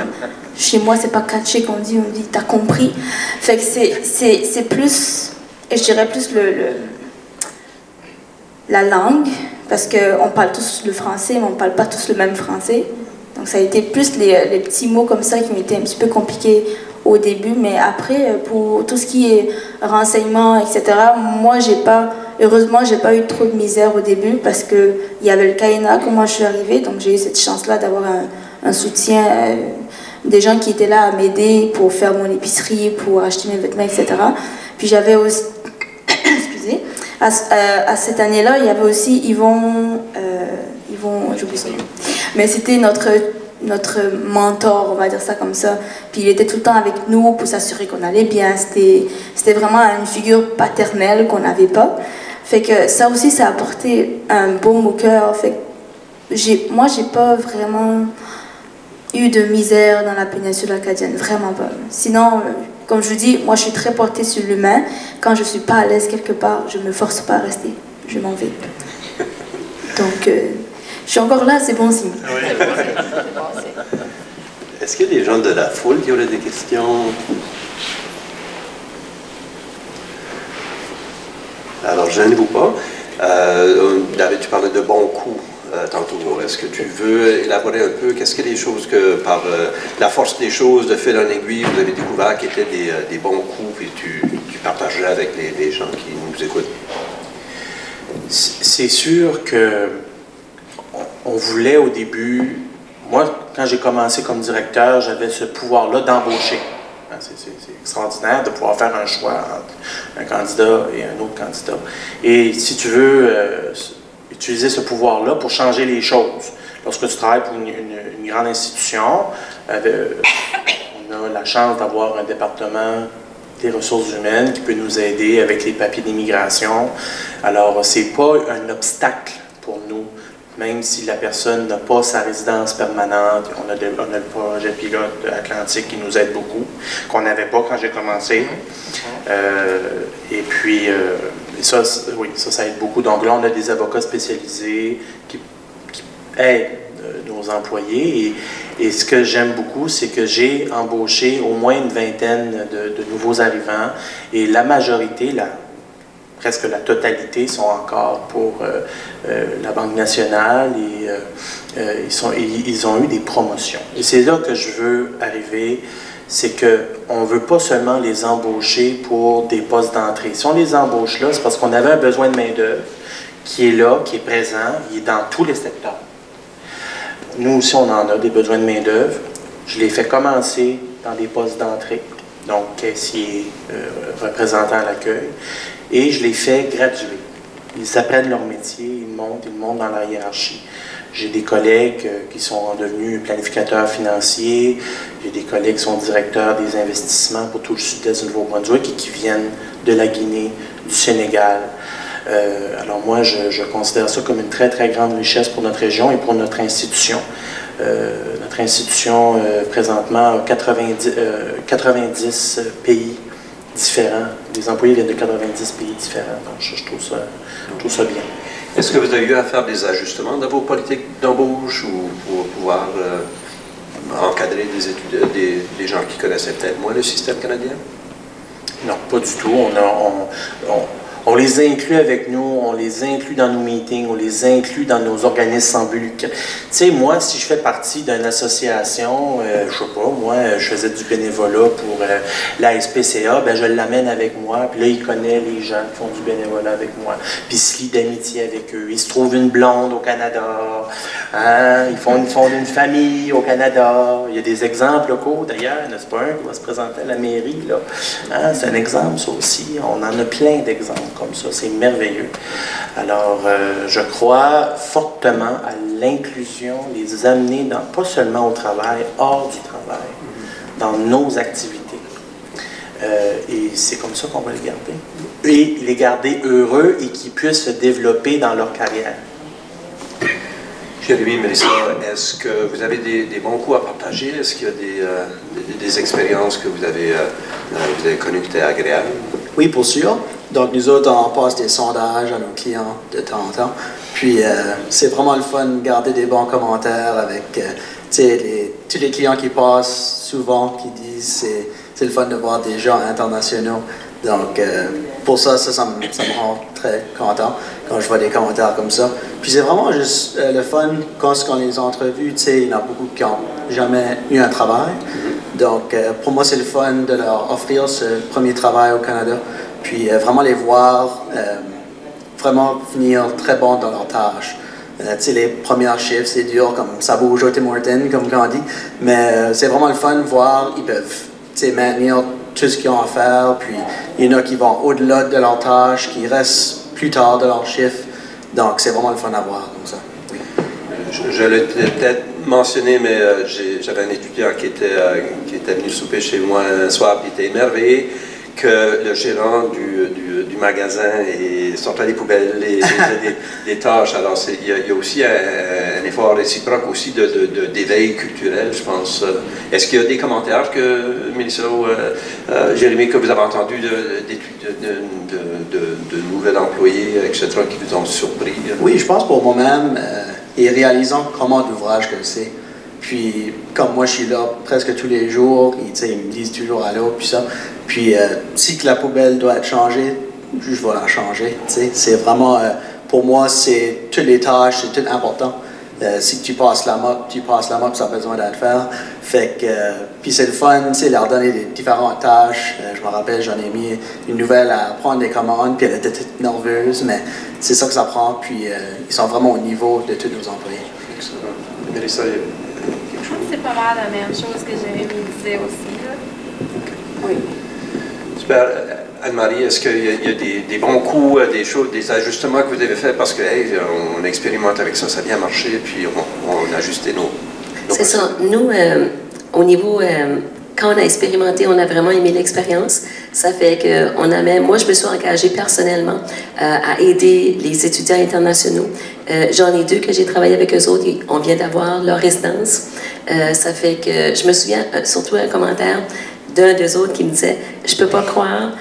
chez moi c'est pas catcher qu'on dit, on dit t'as compris. Fait que c'est plus, et je dirais plus la langue, parce qu'on parle tous le français, mais on ne parle pas tous le même français. Donc ça a été plus les petits mots comme ça qui ont été un petit peu compliqués au début, mais après, pour tout ce qui est renseignements, etc., moi, heureusement, j'ai pas eu trop de misère au début parce qu'il y avait le CAINA quand moi je suis arrivée, donc j'ai eu cette chance-là d'avoir un soutien, des gens qui étaient là à m'aider pour faire mon épicerie, pour acheter mes vêtements, etc. Puis j'avais aussi, excusez, à cette année-là, il y avait aussi Yvon, j'oublie son nom, mais c'était notre mentor, on va dire ça comme ça. Puis il était tout le temps avec nous pour s'assurer qu'on allait bien. C'était vraiment une figure paternelle qu'on n'avait pas. Fait que ça aussi, ça a apporté un baume au cœur. Fait que moi, j'ai pas vraiment eu de misère dans la péninsule acadienne, vraiment pas. Sinon, comme je vous dis, moi je suis très portée sur l'humain. Quand je suis pas à l'aise quelque part, je me force pas à rester. Je m'en vais. Donc, je suis encore là, c'est bon signe. Est-ce qu'il y a des gens de la foule qui auraient des questions? Alors, gênez-vous pas. David, tu parlais de bons coups tantôt. Est-ce que tu veux élaborer un peu? Qu'est-ce que les choses que, par la force des choses, de fil en aiguille, vous avez découvert qui étaient des bons coups et tu partagerais avec les gens qui nous écoutent? C'est sûr que on voulait au début, moi quand j'ai commencé comme directeur, j'avais ce pouvoir-là d'embaucher. C'est extraordinaire de pouvoir faire un choix entre un candidat et un autre candidat. Et si tu veux utiliser ce pouvoir-là pour changer les choses, lorsque tu travailles pour une grande institution, on a la chance d'avoir un département des ressources humaines qui peut nous aider avec les papiers d'immigration. Alors, c'est pas un obstacle pour nous, même si la personne n'a pas sa résidence permanente. On a le projet pilote Atlantique qui nous aide beaucoup, qu'on n'avait pas quand j'ai commencé. Et puis, ça aide beaucoup. Donc là, on a des avocats spécialisés qui aident nos employés. Et ce que j'aime beaucoup, c'est que j'ai embauché au moins une vingtaine de nouveaux arrivants. Et la majorité, presque la totalité, sont encore pour la Banque nationale et ils ont eu des promotions. Et c'est là que je veux arriver. c'est qu'on ne veut pas seulement les embaucher pour des postes d'entrée. Si on les embauche là, c'est parce qu'on avait un besoin de main-d'œuvre qui est là, qui est présent, il est dans tous les secteurs. Nous aussi, on en a des besoins de main-d'œuvre. Je les fais commencer dans des postes d'entrée, donc caissier, représentant à l'accueil, et je les fais graduer. Ils apprennent leur métier, ils montent dans la hiérarchie. J'ai des collègues qui sont devenus planificateurs financiers, j'ai des collègues qui sont directeurs des investissements pour tout le sud-est du Nouveau-Brunswick et qui viennent de la Guinée, du Sénégal. Alors moi, je considère ça comme une très, très grande richesse pour notre région et pour notre institution. Notre institution, présentement, a 90 pays différents. Les employés viennent de 90 pays différents, donc je trouve ça bien. Est-ce que vous avez eu à faire des ajustements dans vos politiques d'embauche ou pour pouvoir encadrer des gens qui connaissaient peut-être moins le système canadien? Non, pas du tout. On les inclut avec nous, on les inclut dans nos meetings, on les inclut dans nos organismes sans but lucratif. Tu sais, moi, si je fais partie d'une association, je sais pas, moi, je faisais du bénévolat pour la SPCA, ben je l'amène avec moi, puis là, il connaît les gens qui font du bénévolat avec moi, puis il se lie d'amitié avec eux. Il se trouve une blonde au Canada, hein? Ils font une famille au Canada. Il y a des exemples locaux, d'ailleurs, n'est-ce pas, un qui va se présenter à la mairie, là. Hein? C'est un exemple, ça aussi. On en a plein d'exemples comme ça, c'est merveilleux. Alors, je crois fortement à l'inclusion, les amener pas seulement au travail, hors du travail, dans nos activités. Et c'est comme ça qu'on va les garder. Et les garder heureux et qu'ils puissent se développer dans leur carrière. Jérémy, Mélissa, est-ce que vous avez des bons coups à partager? Est-ce qu'il y a des expériences que vous avez connues qui étaient agréables? Oui, pour sûr. Donc, nous autres, on passe des sondages à nos clients de temps en temps. Puis, c'est vraiment le fun de garder des bons commentaires avec tous les clients qui passent souvent, qui disent c'est le fun de voir des gens internationaux. Donc, pour ça me rend très content quand je vois des commentaires comme ça. Puis, c'est vraiment juste le fun quand on les entrevues. Il y en a beaucoup qui n'ont jamais eu un travail. Donc, pour moi, c'est le fun de leur offrir ce premier travail au Canada. Puis vraiment les voir vraiment finir très bon dans leurs tâches. Les premières chiffres, c'est dur, comme ça bouge au Tim Hortons, comme on dit, mais c'est vraiment le fun de voir, ils peuvent maintenir tout ce qu'ils ont à faire, puis il y en a qui vont au-delà de leurs tâches, qui restent plus tard de leurs chiffres, donc c'est vraiment le fun à voir comme ça. Oui. Je l'ai peut-être mentionné, mais j'avais un étudiant qui était venu souper chez moi un soir, puis il était émerveillé que le gérant du magasin sortait des poubelles, des tâches. Alors, il y a aussi un effort réciproque aussi d'éveil culturel, je pense. Est-ce qu'il y a des commentaires que, Mélissa ou Jérémy, que vous avez entendus de nouveaux employés, etc., qui vous ont surpris? Oui, je pense pour moi-même, et réalisant comment d'ouvrage que c'est. Puis, comme moi, je suis là presque tous les jours, ils me disent toujours allô, puis ça. Puis, si que la poubelle doit être changée, je vais la changer. C'est vraiment, pour moi, c'est toutes les tâches, c'est tout important. Si tu passes la mop, ça a besoin d'être fait. Fait que, puis c'est le fun, leur donner des différentes tâches. Je me rappelle, j'en ai mis une nouvelle à prendre des commandes, puis elle était toute nerveuse, mais c'est ça que ça prend. Puis, ils sont vraiment au niveau de tous nos employés. Mélissa, je pense que c'est pas mal la même chose que Jérémy disait aussi. Là. Oui. Super. Anne-Marie, est-ce qu'il y a des bons coups, des ajustements que vous avez faits parce que on expérimente avec ça, ça a bien marché, puis on a ajusté nos c'est ça. Nous, au niveau, quand on a expérimenté, on a vraiment aimé l'expérience. Ça fait que moi, je me suis engagée personnellement à aider les étudiants internationaux. J'en ai 2 que j'ai travaillé avec eux autres. On vient d'avoir leur résidence. Ça fait que je me souviens surtout un commentaire d'un des autres qui me disait « Je peux pas croire,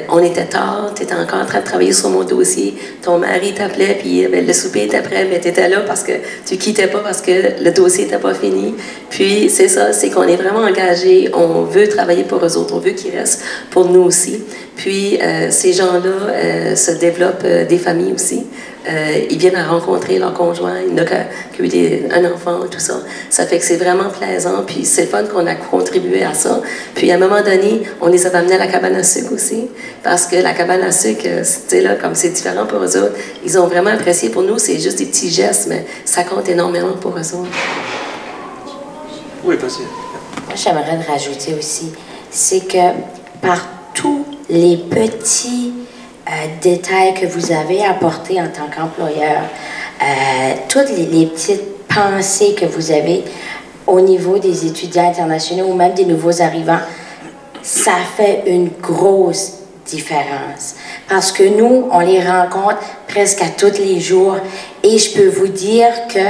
on était tard, tu étais encore en train de travailler sur mon dossier, ton mari t'appelait, puis le souper était prêt, mais tu étais là parce que tu quittais pas parce que le dossier n'était pas fini. » Puis c'est ça, c'est qu'on est vraiment engagé, on veut travailler pour eux autres, on veut qu'ils restent pour nous aussi. Puis ces gens-là se développent des familles aussi. ils viennent à rencontrer leur conjoint, il n'a eu un enfant, tout ça. Ça fait que c'est vraiment plaisant, puis c'est fun qu'on a contribué à ça. Puis à un moment donné, on les a amenés à la cabane à sucre aussi, parce que la cabane à sucre, c'était là, comme c'est différent pour eux autres, ils ont vraiment apprécié. Pour nous, c'est juste des petits gestes, mais ça compte énormément pour eux autres. Oui, possible. Moi, j'aimerais rajouter aussi, c'est que par tous les petits détails que vous avez apportés en tant qu'employeur, toutes les petites pensées que vous avez au niveau des étudiants internationaux ou même des nouveaux arrivants, ça fait une grosse différence. Parce que nous, on les rencontre presque à tous les jours et je peux vous dire que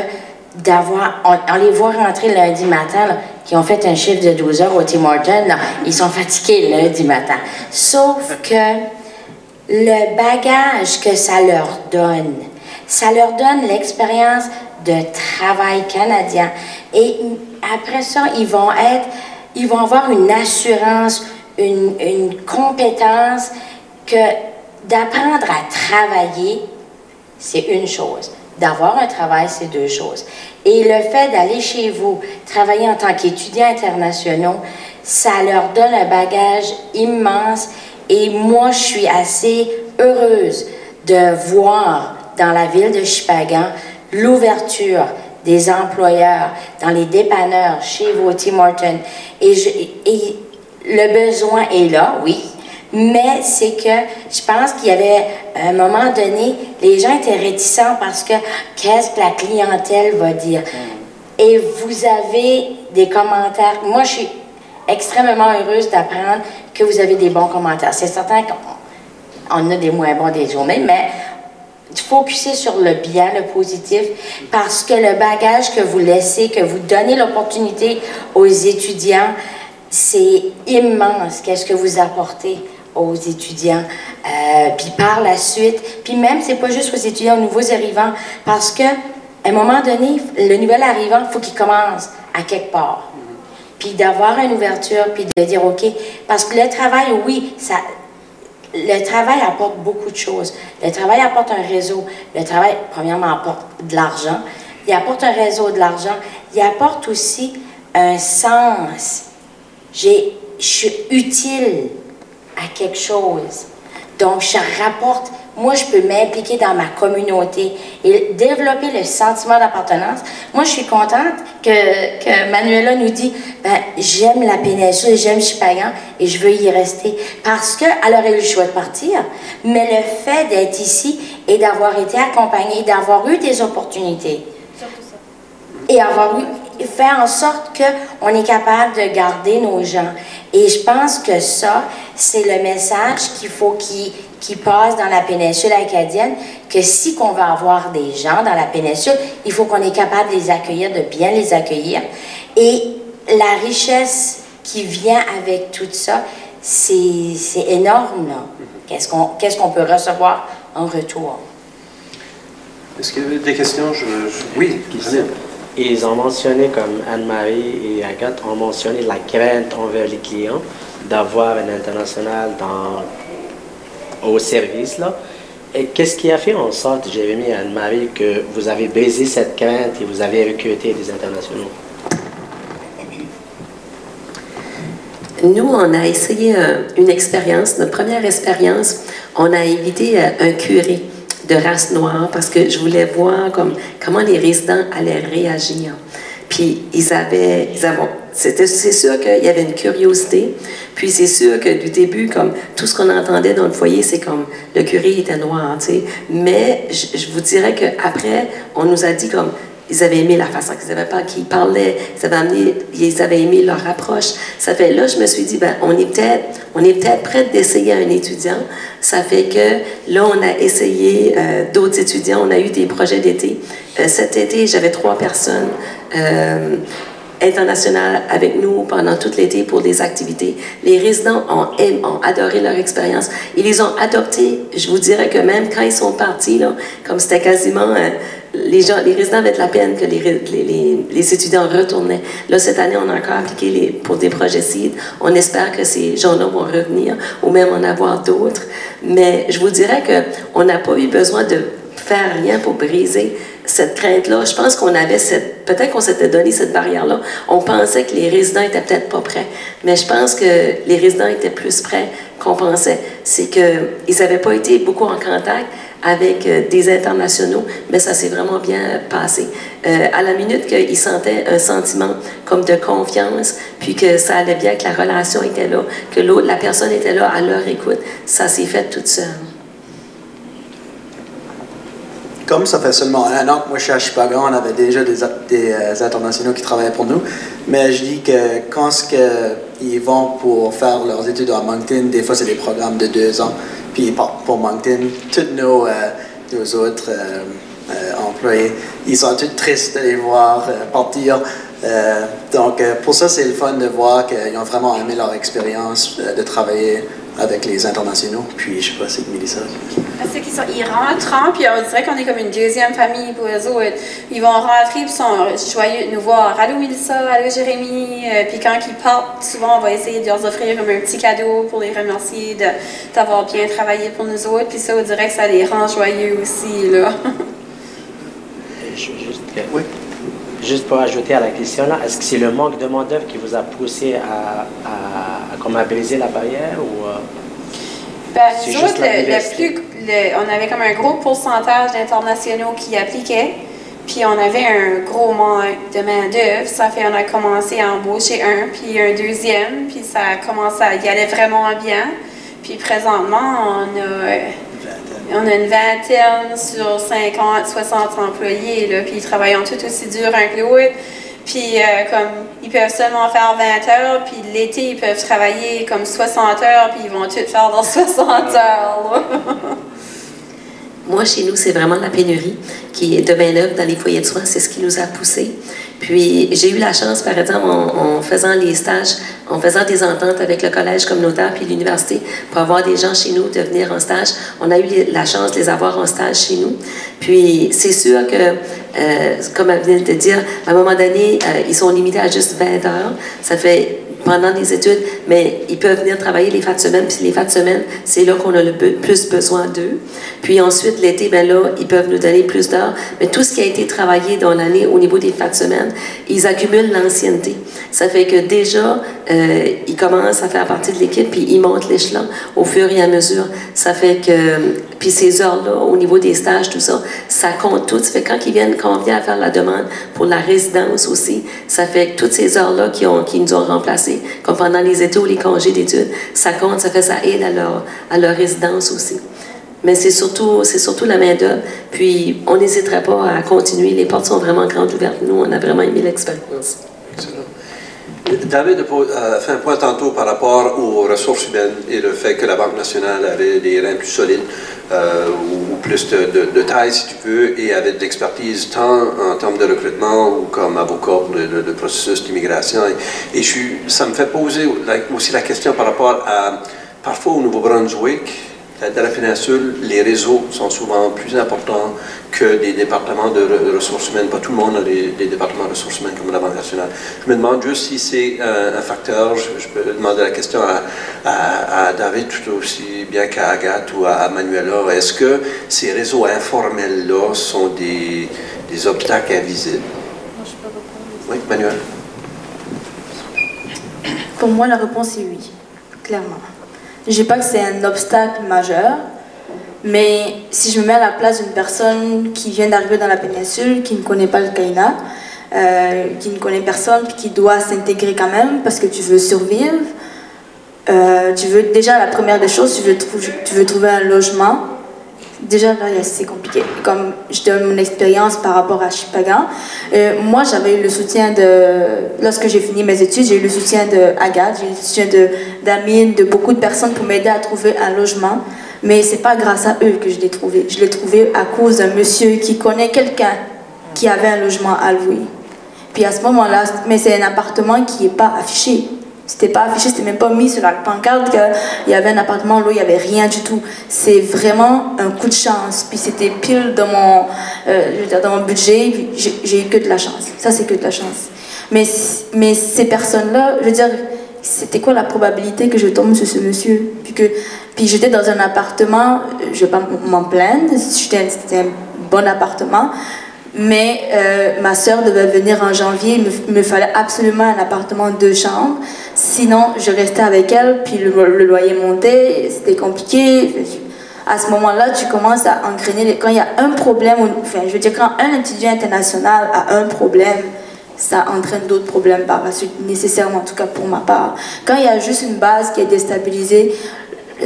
on les voit rentrer lundi matin, là, qui ont fait un chiffre de 12 heures au Tim Hortons, là, ils sont fatigués lundi matin. Sauf que le bagage que ça leur donne l'expérience de travail canadien. Et après ça, ils vont avoir une assurance, une compétence que d'apprendre à travailler, c'est une chose. D'avoir un travail, c'est deux choses. Et le fait d'aller chez vous, travailler en tant qu'étudiants internationaux, ça leur donne un bagage immense. Et moi, je suis assez heureuse de voir dans la ville de Shippagan l'ouverture des employeurs dans les dépanneurs, chez vous, Tim Hortons. Et le besoin est là, oui. Mais c'est que je pense qu'il y avait, à un moment donné, les gens étaient réticents parce que qu'est-ce que la clientèle va dire? Et vous avez des commentaires. Moi, je suis extrêmement heureuse d'apprendre que vous avez des bons commentaires. C'est certain qu'on a des moins bons des journées, mais focuser sur le bien, le positif, parce que le bagage que vous laissez, que vous donnez l'opportunité aux étudiants, c'est immense. Qu'est-ce que vous apportez aux étudiants, puis par la suite, puis même, c'est pas juste aux étudiants, aux nouveaux arrivants, parce que à un moment donné, le nouvel arrivant, il faut qu'il commence à quelque part. Puis d'avoir une ouverture, puis de dire, OK, parce que le travail, oui, le travail apporte beaucoup de choses. Le travail apporte un réseau. Le travail, premièrement, apporte de l'argent. Il apporte un réseau, de l'argent. Il apporte aussi un sens. Je suis utile à quelque chose. Donc, je rapporte, moi, je peux m'impliquer dans ma communauté et développer le sentiment d'appartenance. Moi, je suis contente que Manuela nous dit, ben, j'aime la péninsule, j'aime Shippagan et je veux y rester. Parce qu'elle aurait eu le choix de partir, mais le fait d'être ici et d'avoir été accompagnée, d'avoir eu des opportunités, et avoir fait en sorte qu'on est capable de garder nos gens. Et je pense que ça, c'est le message qu'il faut qu'il passe dans la péninsule acadienne, que si qu'on va avoir des gens dans la péninsule, il faut qu'on est capable de les accueillir, de bien les accueillir. Et la richesse qui vient avec tout ça, c'est énorme, là. Qu'est-ce qu'on peut recevoir en retour? Est-ce qu'il y a des questions? Oui, Ils ont mentionné, comme Anne-Marie et Agathe ont mentionné la crainte envers les clients d'avoir un international au service, là. Et qu'est-ce qui a fait en sorte, Jérémy et Anne-Marie, que vous avez brisé cette crainte et vous avez recruté des internationaux? Nous, on a essayé une expérience. Notre première expérience, on a invité un curé de race noire parce que je voulais voir comment les résidents allaient réagir. Puis c'est sûr qu'il y avait une curiosité. Puis c'est sûr que du début, comme tout ce qu'on entendait dans le foyer, c'est comme le curé était noir, tu sais. Mais je vous dirais qu'après, on nous a dit comme ils avaient aimé la façon qu'ils parlaient, ils avaient aimé leur approche. Ça fait là, je me suis dit, ben, on est peut-être prêt d'essayer un étudiant. Ça fait que là, on a essayé d'autres étudiants, on a eu des projets d'été. Cet été, j'avais 3 personnes internationales avec nous pendant tout l'été pour des activités. Les résidents ont adoré leur expérience. Ils les ont adoptés. Je vous dirais que même quand ils sont partis, là, comme c'était quasiment... les résidents avaient de la peine que les étudiants retournaient. Là, cette année, on a encore appliqué pour des projets CID. On espère que ces gens-là vont revenir ou même en avoir d'autres. Mais je vous dirais qu'on n'a pas eu besoin de faire rien pour briser cette crainte-là. Je pense qu'on avait peut-être qu'on s'était donné cette barrière-là. On pensait que les résidents étaient peut-être pas prêts, mais je pense que les résidents étaient plus prêts qu'on pensait. C'est qu'ils n'avaient pas été beaucoup en contact avec des internationaux, mais ça s'est vraiment bien passé. À la minute qu'ils sentaient un sentiment comme de confiance, puis que ça allait bien, que la relation était là, que la personne était là à leur écoute, ça s'est fait toute seule. Comme ça fait seulement 1 an que moi je suis à Chipagan, on avait déjà des internationaux qui travaillaient pour nous. Mais je dis que quand ils vont pour faire leurs études à Moncton, des fois c'est des programmes de 2 ans. Puis pour Moncton, tous nos autres employés, ils sont tous tristes de les voir partir. Donc pour ça c'est le fun de voir qu'ils ont vraiment aimé leur expérience de travailler avec les internationaux. Puis je sais pas, c'est que Mélissa. C'est qu'ils rentrent, puis on dirait qu'on est comme une deuxième famille pour eux autres. Ils vont rentrer, puis sont joyeux de nous voir. Allô Mélissa, allô Jérémy. Puis quand ils partent, souvent on va essayer de leur offrir comme un petit cadeau pour les remercier d'avoir bien travaillé pour nous autres. Puis ça, on dirait que ça les rend joyeux aussi, là. Oui. Juste pour ajouter à la question là, est-ce que c'est le manque de main-d'œuvre qui vous a poussé à briser la barrière ou c'est juste on avait comme un gros pourcentage d'internationaux qui appliquaient, puis on avait un gros manque de main-d'œuvre. Ça fait on a commencé à embaucher un, puis un deuxième, puis ça a commencé à y aller vraiment bien. Puis présentement, on a une vingtaine sur 50, 60 employés, là, puis ils travaillent en tout aussi dur un que l'autre. Puis comme ils peuvent seulement faire 20 heures, puis l'été, ils peuvent travailler comme 60 heures, puis ils vont tout faire dans 60 heures. Là. Moi, chez nous, c'est vraiment la pénurie qui est de main-d'œuvre dans les foyers de soins. C'est ce qui nous a poussés. Puis, j'ai eu la chance, par exemple, en faisant les stages, en faisant des ententes avec le collège communautaire puis l'université pour avoir des gens chez nous de venir en stage. On a eu la chance de les avoir en stage chez nous. Puis, c'est sûr que, comme elle vient de dire, à un moment donné, ils sont limités à juste 20 heures. Ça fait pendant les études, mais ils peuvent venir travailler les fins de semaine, puis les fins de semaine, c'est là qu'on a le plus besoin d'eux. Puis ensuite, l'été, ben là, ils peuvent nous donner plus d'heures, mais tout ce qui a été travaillé dans l'année au niveau des fins de semaine, ils accumulent l'ancienneté. Ça fait que déjà, ils commencent à faire partie de l'équipe, puis ils montent l'échelon au fur et à mesure. Ça fait que, puis ces heures-là, au niveau des stages, tout ça, ça compte tout. Ça fait que quand on vient à faire la demande pour la résidence aussi, ça fait que toutes ces heures-là qui nous ont remplacés, comme pendant les étés ou les congés d'études, ça compte, ça aide à leur résidence aussi. Mais c'est surtout la main-d'œuvre. Puis on n'hésiterait pas à continuer. Les portes sont vraiment grandes ouvertes. Nous, on a vraiment aimé l'expérience. Excellent. David a fait un point tantôt par rapport aux ressources humaines et le fait que la Banque nationale avait des reins plus solides ou plus de taille, si tu veux, et avait de l'expertise tant en termes de recrutement ou comme avocat pour le processus d'immigration. Et ça me fait poser aussi la question par rapport à, parfois au Nouveau-Brunswick, dans la péninsule, les réseaux sont souvent plus importants que des départements de ressources humaines. Pas tout le monde a des départements de ressources humaines comme la Banque nationale. Je me demande juste si c'est un facteur. Je peux demander la question à David tout aussi bien qu'à Agathe ou à Manuela. Est-ce que ces réseaux informels-là sont des obstacles invisibles? Moi, je peux répondre. Oui, Manuela. Pour moi, la réponse est oui, clairement. Je ne dis pas que c'est un obstacle majeur, mais si je me mets à la place d'une personne qui vient d'arriver dans la péninsule, qui ne connaît pas le Kaina, qui ne connaît personne, puis qui doit s'intégrer quand même parce que tu veux survivre, déjà la première des choses, tu veux trouver un logement. Déjà là, c'est compliqué. Comme je donne mon expérience par rapport à Chipagan, moi j'avais eu le soutien lorsque j'ai fini mes études, j'ai eu le soutien de Agathe, j'ai eu le soutien d'Amine, de beaucoup de personnes pour m'aider à trouver un logement. Mais c'est pas grâce à eux que je l'ai trouvé. Je l'ai trouvé à cause d'un monsieur qui connaît quelqu'un qui avait un logement à louer. Puis à ce moment-là, mais c'est un appartement qui n'est pas affiché. C'était pas affiché, c'était même pas mis sur la pancarte qu'il y avait un appartement là, il n'y avait rien du tout. C'est vraiment un coup de chance. Puis c'était pile dans mon budget, puis j'ai eu que de la chance. Ça, c'est que de la chance. Mais ces personnes-là, je veux dire, c'était quoi la probabilité que je tombe sur ce monsieur. Puis j'étais dans un appartement, je ne vais pas m'en plaindre, c'était un bon appartement, mais ma soeur devait venir en janvier, il me fallait absolument un appartement 2 chambres, sinon je restais avec elle, puis le loyer montait, c'était compliqué. À ce moment-là, tu commences à engrainer, quand il y a un problème, enfin je veux dire quand un étudiant international a un problème, ça entraîne d'autres problèmes par la suite, nécessairement, en tout cas pour ma part. Quand il y a juste une base qui est déstabilisée,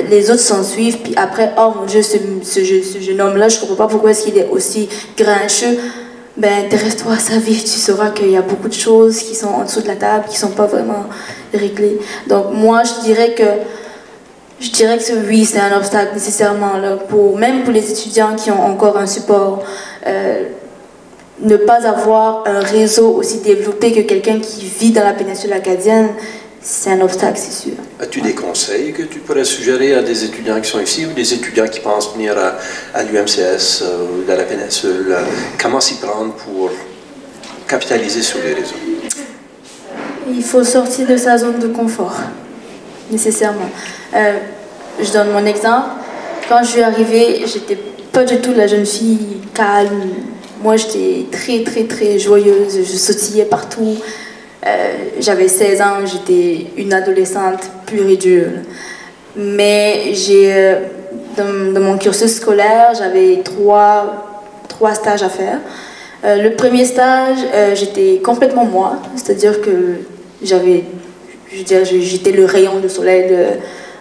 les autres s'en suivent, puis après, oh mon Dieu, ce jeune homme-là, je ne comprends pas pourquoi est-ce qu'il est aussi grincheux. Ben, intéresse-toi à sa vie, tu sauras qu'il y a beaucoup de choses qui sont en dessous de la table, qui ne sont pas vraiment réglées. Donc moi, je dirais que oui, c'est un obstacle nécessairement, là, même pour les étudiants qui ont encore un support. Ne pas avoir un réseau aussi développé que quelqu'un qui vit dans la péninsule acadienne, c'est un obstacle, c'est sûr. As-tu des conseils que tu pourrais suggérer à des étudiants qui sont ici ou des étudiants qui pensent venir à l'UMCS ou dans la péninsule? Comment s'y prendre pour capitaliser sur les réseaux? Il faut sortir de sa zone de confort, nécessairement. Je donne mon exemple. Quand je suis arrivée, j'étais pas du tout la jeune fille calme. Moi, j'étais très, très, très joyeuse. Je sautillais partout. J'avais 16 ans, j'étais une adolescente pure et dure. Mais dans mon cursus scolaire, j'avais trois stages à faire. Le premier stage, j'étais complètement moi. C'est-à-dire que j'étais le rayon de soleil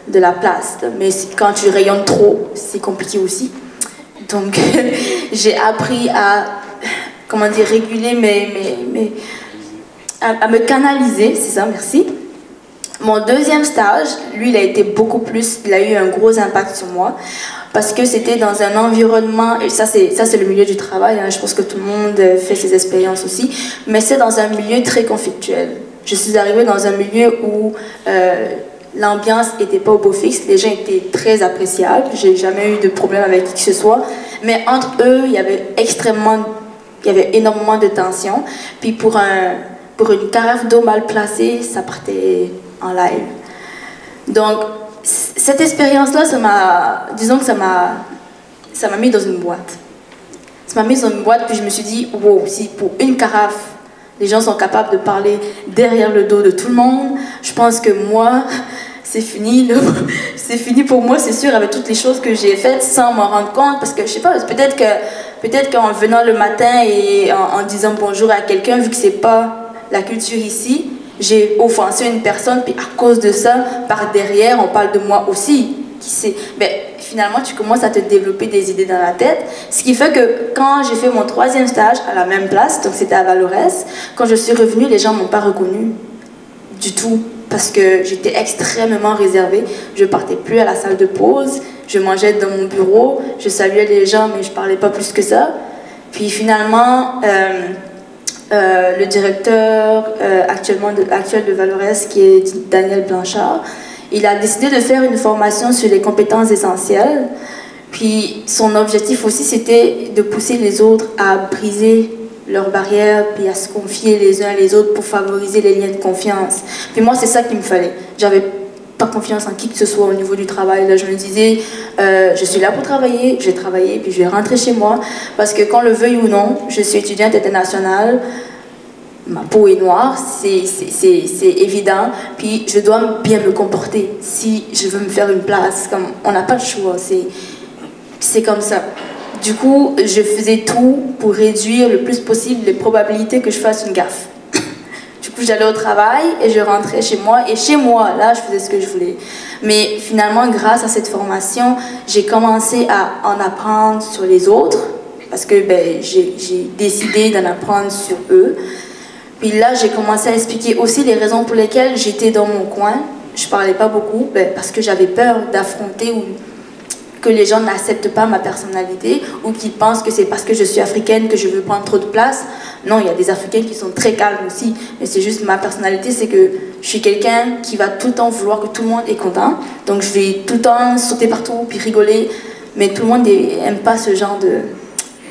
de la place. Mais quand tu rayonnes trop, c'est compliqué aussi. Donc, j'ai appris à, réguler à me canaliser, c'est ça, merci. Mon deuxième stage, lui, il a eu un gros impact sur moi, parce que c'était dans un environnement, et ça c'est le milieu du travail, hein, je pense que tout le monde fait ses expériences aussi, mais c'est dans un milieu très conflictuel. Je suis arrivée dans un milieu où l'ambiance n'était pas au beau fixe, les gens étaient très appréciables, j'ai jamais eu de problème avec qui que ce soit, mais entre eux, il y avait énormément de tension, puis pour une carafe d'eau mal placée, ça partait en live. Donc, cette expérience-là, ça m'a mis dans une boîte. Ça m'a mis dans une boîte, puis je me suis dit, wow, si pour une carafe, les gens sont capables de parler derrière le dos de tout le monde, je pense que moi, c'est fini. C'est fini pour moi, c'est sûr, avec toutes les choses que j'ai faites sans m'en rendre compte, parce que je sais pas, peut-être qu'en venant le matin et en disant bonjour à quelqu'un, vu que c'est pas la culture ici, j'ai offensé une personne, puis à cause de ça, par derrière, on parle de moi aussi. Mais finalement, tu commences à te développer des idées dans la tête, ce qui fait que quand j'ai fait mon troisième stage à la même place, donc c'était à Vallauris, quand je suis revenue, les gens ne m'ont pas reconnue du tout, parce que j'étais extrêmement réservée. Je partais plus à la salle de pause, je mangeais dans mon bureau, je saluais les gens, mais je parlais pas plus que ça. Puis finalement, le directeur actuel de Vallauris, qui est Daniel Blanchard, il a décidé de faire une formation sur les compétences essentielles. Puis son objectif aussi, c'était de pousser les autres à briser leurs barrières, puis à se confier les uns les autres pour favoriser les liens de confiance. Puis moi, c'est ça qu'il me fallait. J'avais pas confiance en qui que ce soit au niveau du travail. Là, je me disais, je suis là pour travailler, je vais travailler, puis je vais rentrer chez moi, parce que qu'on le veuille ou non, je suis étudiante internationale, ma peau est noire, c'est évident, puis je dois bien me comporter si je veux me faire une place. Comme, on n'a pas le choix, c'est comme ça. Du coup, je faisais tout pour réduire le plus possible les probabilités que je fasse une gaffe. Du coup, j'allais au travail et je rentrais chez moi. Et chez moi, là, je faisais ce que je voulais. Mais finalement, grâce à cette formation, j'ai commencé à en apprendre sur les autres, parce que j'ai décidé d'en apprendre sur eux. Puis là, j'ai commencé à expliquer aussi les raisons pour lesquelles j'étais dans mon coin. Je parlais pas beaucoup, parce que j'avais peur d'affronter ou que les gens n'acceptent pas ma personnalité ou qu'ils pensent que c'est parce que je suis africaine que je veux prendre trop de place. Non, il y a des Africains qui sont très calmes aussi, mais c'est juste ma personnalité, c'est que je suis quelqu'un qui va tout le temps vouloir que tout le monde est content. Donc je vais tout le temps sauter partout puis rigoler, mais tout le monde n'aime pas ce genre de...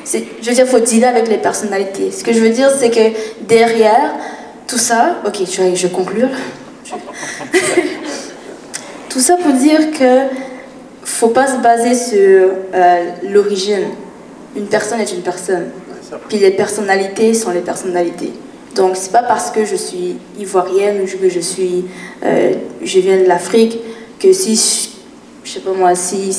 Je veux dire, il faut dealer avec les personnalités. Ce que je veux dire, c'est que derrière tout ça... Ok, je vais conclure. Tout ça pour dire que faut pas se baser sur l'origine. Une personne est une personne. Puis les personnalités sont les personnalités. Donc c'est pas parce que je suis ivoirienne ou que je viens de l'Afrique que si je sais pas moi si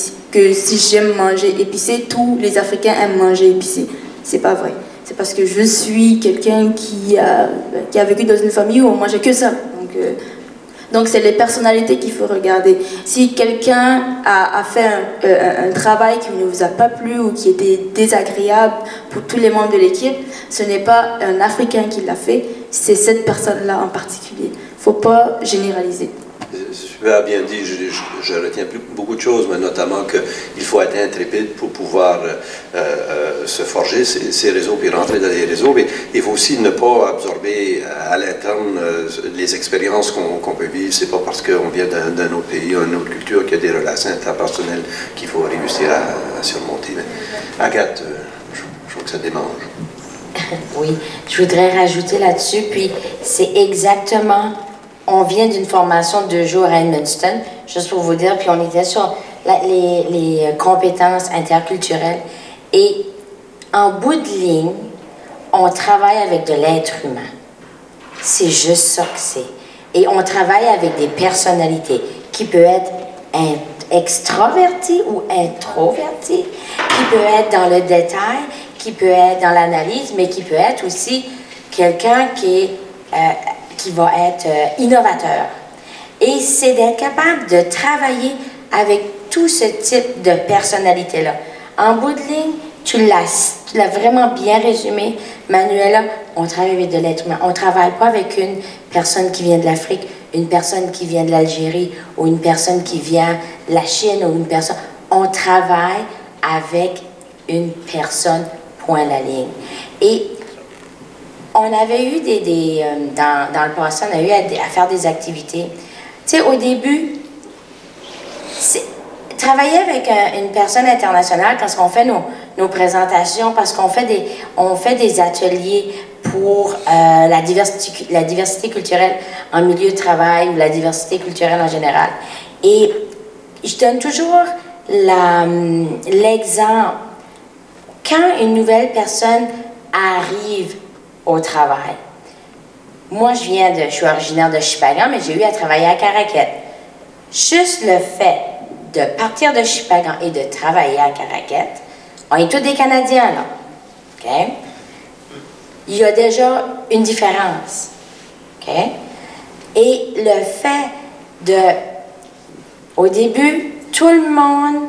j'aime manger épicé, tous les Africains aiment manger épicé. C'est pas vrai. C'est parce que je suis quelqu'un qui a vécu dans une famille où on mangeait que ça. Donc c'est les personnalités qu'il faut regarder. Si quelqu'un a fait un travail qui ne vous a pas plu ou qui était désagréable pour tous les membres de l'équipe, ce n'est pas un Africain qui l'a fait, c'est cette personne-là en particulier. Il ne faut pas généraliser. Super bien dit, je retiens beaucoup de choses, mais notamment qu'il faut être intrépide pour pouvoir se forger ces réseaux puis rentrer dans les réseaux. Mais il faut aussi ne pas absorber à l'interne les expériences qu'on peut vivre. C'est pas parce qu'on vient d'un autre pays, d'une autre culture, qu'il y a des relations interpersonnelles qu'il faut réussir à surmonter. Mais Agathe, je trouve que ça démange. Oui, je voudrais rajouter là-dessus, puis c'est exactement... On vient d'une formation de 2 jours à Edmundston, juste pour vous dire, puis on était sur les compétences interculturelles. Et en bout de ligne, on travaille avec de l'être humain. C'est juste ça que c'est. Et on travaille avec des personnalités qui peuvent être extraverties ou introverties, qui peuvent être dans le détail, qui peut être dans l'analyse, mais qui peut être aussi quelqu'un qui va être innovateur. Et c'est d'être capable de travailler avec tout ce type de personnalité-là. En bout de ligne, tu l'as vraiment bien résumé, Manuela, on travaille avec de l'être humain. On ne travaille pas avec une personne qui vient de l'Afrique, une personne qui vient de l'Algérie, ou une personne qui vient de la Chine, ou une personne... On travaille avec une personne, point la ligne. Et on avait eu dans le passé, on a eu à faire des activités. Tu sais, au début, travailler avec une personne internationale, quand on fait nos présentations, parce qu'on fait des ateliers pour la diversité culturelle en milieu de travail ou la diversité culturelle en général. Et je donne toujours l'exemple. Quand une nouvelle personne arrive au travail. Moi, je suis originaire de Shippagan, mais j'ai eu à travailler à Caraquet. Juste le fait de partir de Shippagan et de travailler à Caraquet, on est tous des Canadiens, là. OK? Il y a déjà une différence. OK? Et le fait au début, tout le monde,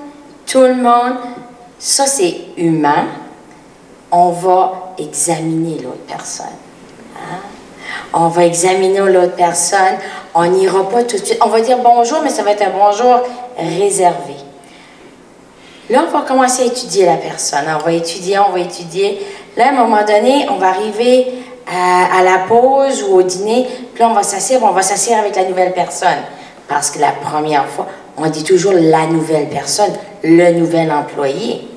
ça c'est humain, on va examiner l'autre personne. Hein? On va examiner l'autre personne. On n'ira pas tout de suite. On va dire bonjour, mais ça va être un bonjour réservé. Là, on va commencer à étudier la personne. On va étudier. Là, à un moment donné, on va arriver à la pause ou au dîner. Puis là, on va s'asseoir avec la nouvelle personne. Parce que la première fois, on dit toujours la nouvelle personne, le nouvel employé.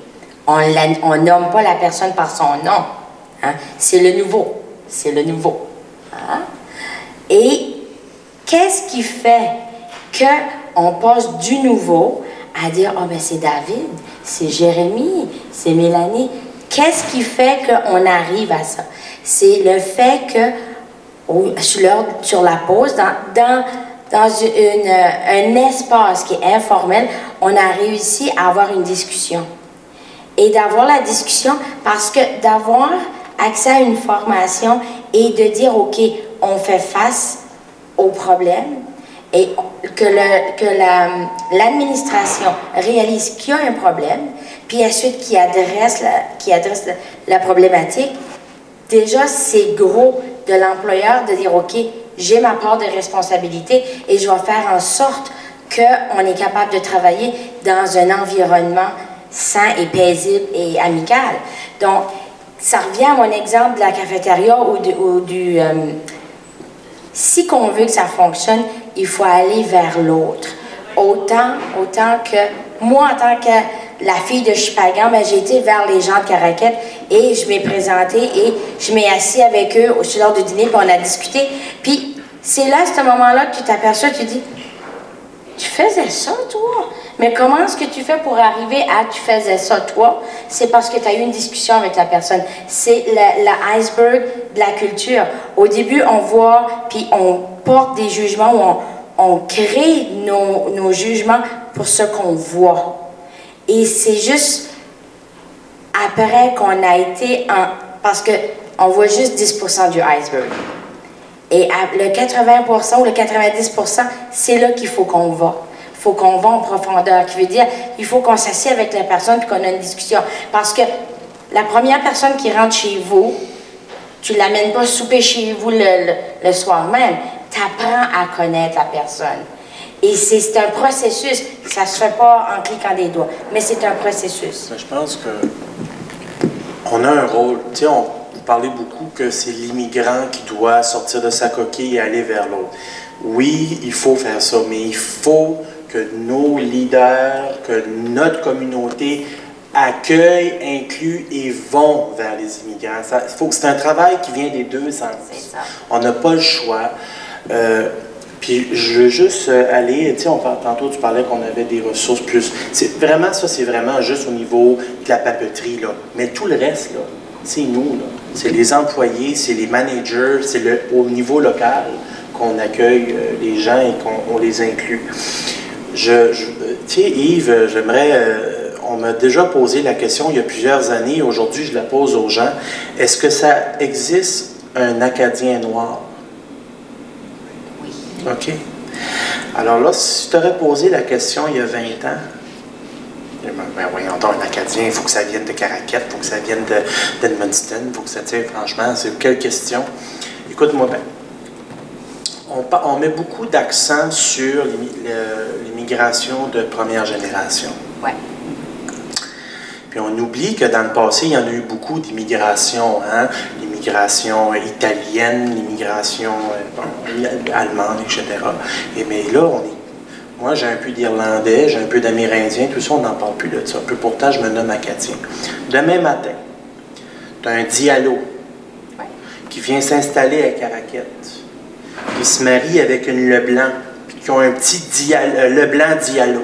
On nomme pas la personne par son nom. Hein? C'est le nouveau. Hein? Et qu'est-ce qui fait qu'on passe du nouveau à dire « Ah, ben c'est David, c'est Jérémie, c'est Mélanie ». Qu'est-ce qui fait qu'on arrive à ça? C'est le fait que sur la pause, dans un espace qui est informel, on a réussi à avoir une discussion. Et d'avoir la discussion, parce que d'avoir accès à une formation et de dire, OK, on fait face au problème et que l'administration réalise qu'il y a un problème, puis ensuite qui adresse la problématique, déjà c'est gros de l'employeur de dire, OK, j'ai ma part de responsabilité et je vais faire en sorte qu'on est capable de travailler dans un environnement sain et paisible et amical. Donc, ça revient à mon exemple de la cafétéria ou du si qu'on veut que ça fonctionne, il faut aller vers l'autre. Autant que moi, en tant que la fille de Shippagan, ben, j'ai été vers les gens de Caraquet et je m'ai présentée et je m'ai assis avec eux sur l'heure du dîner, puis on a discuté. Puis C'est là, à ce moment-là, que tu t'aperçois, tu dis, tu faisais ça, toi? Mais comment est-ce que tu fais pour arriver à tu faisais ça, toi? C'est parce que tu as eu une discussion avec la personne. C'est l'iceberg de la culture. Au début, on voit, puis on porte des jugements, ou on crée nos jugements pour ce qu'on voit. Et c'est juste après qu'on a été parce qu'on voit juste 10% du iceberg. Et le 80% ou le 90%, c'est là qu'il faut qu'on va. Il faut qu'on va en profondeur, qui veut dire il faut qu'on s'assied avec la personne et qu'on a une discussion. Parce que la première personne qui rentre chez vous, tu ne l'amènes pas souper chez vous le soir même. Tu apprends à connaître la personne. Et c'est un processus. Ça ne se fait pas en cliquant des doigts, mais c'est un processus. Je pense qu'on a un rôle. Tu sais, on parlait beaucoup que c'est l'immigrant qui doit sortir de sa coquille et aller vers l'autre. Oui, il faut faire ça, mais il faut que nos leaders, que notre communauté accueille, inclut et vont vers les immigrants. C'est un travail qui vient des deux sens. On n'a pas le choix. Puis je veux juste aller, tu sais, tantôt tu parlais qu'on avait des ressources plus. C'est vraiment juste au niveau de la papeterie, là. Mais tout le reste, là, c'est nous, là. C'est les employés, c'est les managers, c'est au niveau local qu'on accueille les gens et qu'on les inclut. Tu sais, Yves, on m'a déjà posé la question il y a plusieurs années, aujourd'hui je la pose aux gens. Est-ce que ça existe un Acadien noir? Oui. OK. Alors là, si tu t'aurais posé la question il y a 20 ans, ben voyons donc, un Acadien, il faut que ça vienne de Caraquette, il faut que ça vienne d'Edmundston, il faut que ça, tu sais, franchement, c'est quelle question? Écoute-moi bien. On met beaucoup d'accent sur l'immigration de première génération. Ouais. Puis on oublie que dans le passé, il y en a eu beaucoup d'immigration, hein? L'immigration italienne, l'immigration allemande, etc. Mais là, moi, j'ai un peu d'Irlandais, j'ai un peu d'Amérindien, tout ça, on n'en parle plus de ça. Puis pourtant, je me nomme Acadien. Demain matin, tu as un Diallo qui vient s'installer à Caraquette, qui se marie avec une Leblanc, puis qui ont un petit Leblanc Diallo.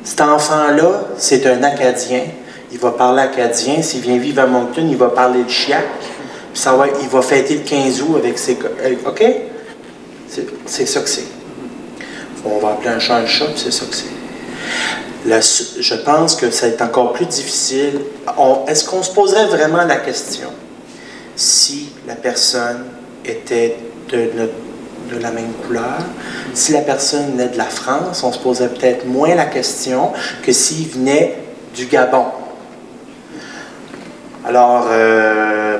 Cet enfant-là, c'est un Acadien. Il va parler acadien. S'il vient vivre à Moncton, il va parler de chiac. Puis il va fêter le 15 août avec ses... OK? C'est ça que c'est. On va appeler un chat un chat, puis c'est ça que c'est. Je pense que ça est encore plus difficile. Est-ce qu'on se poserait vraiment la question si la personne était de la même couleur? Si la personne venait de la France, on se posait peut-être moins la question que s'il venait du Gabon. Alors,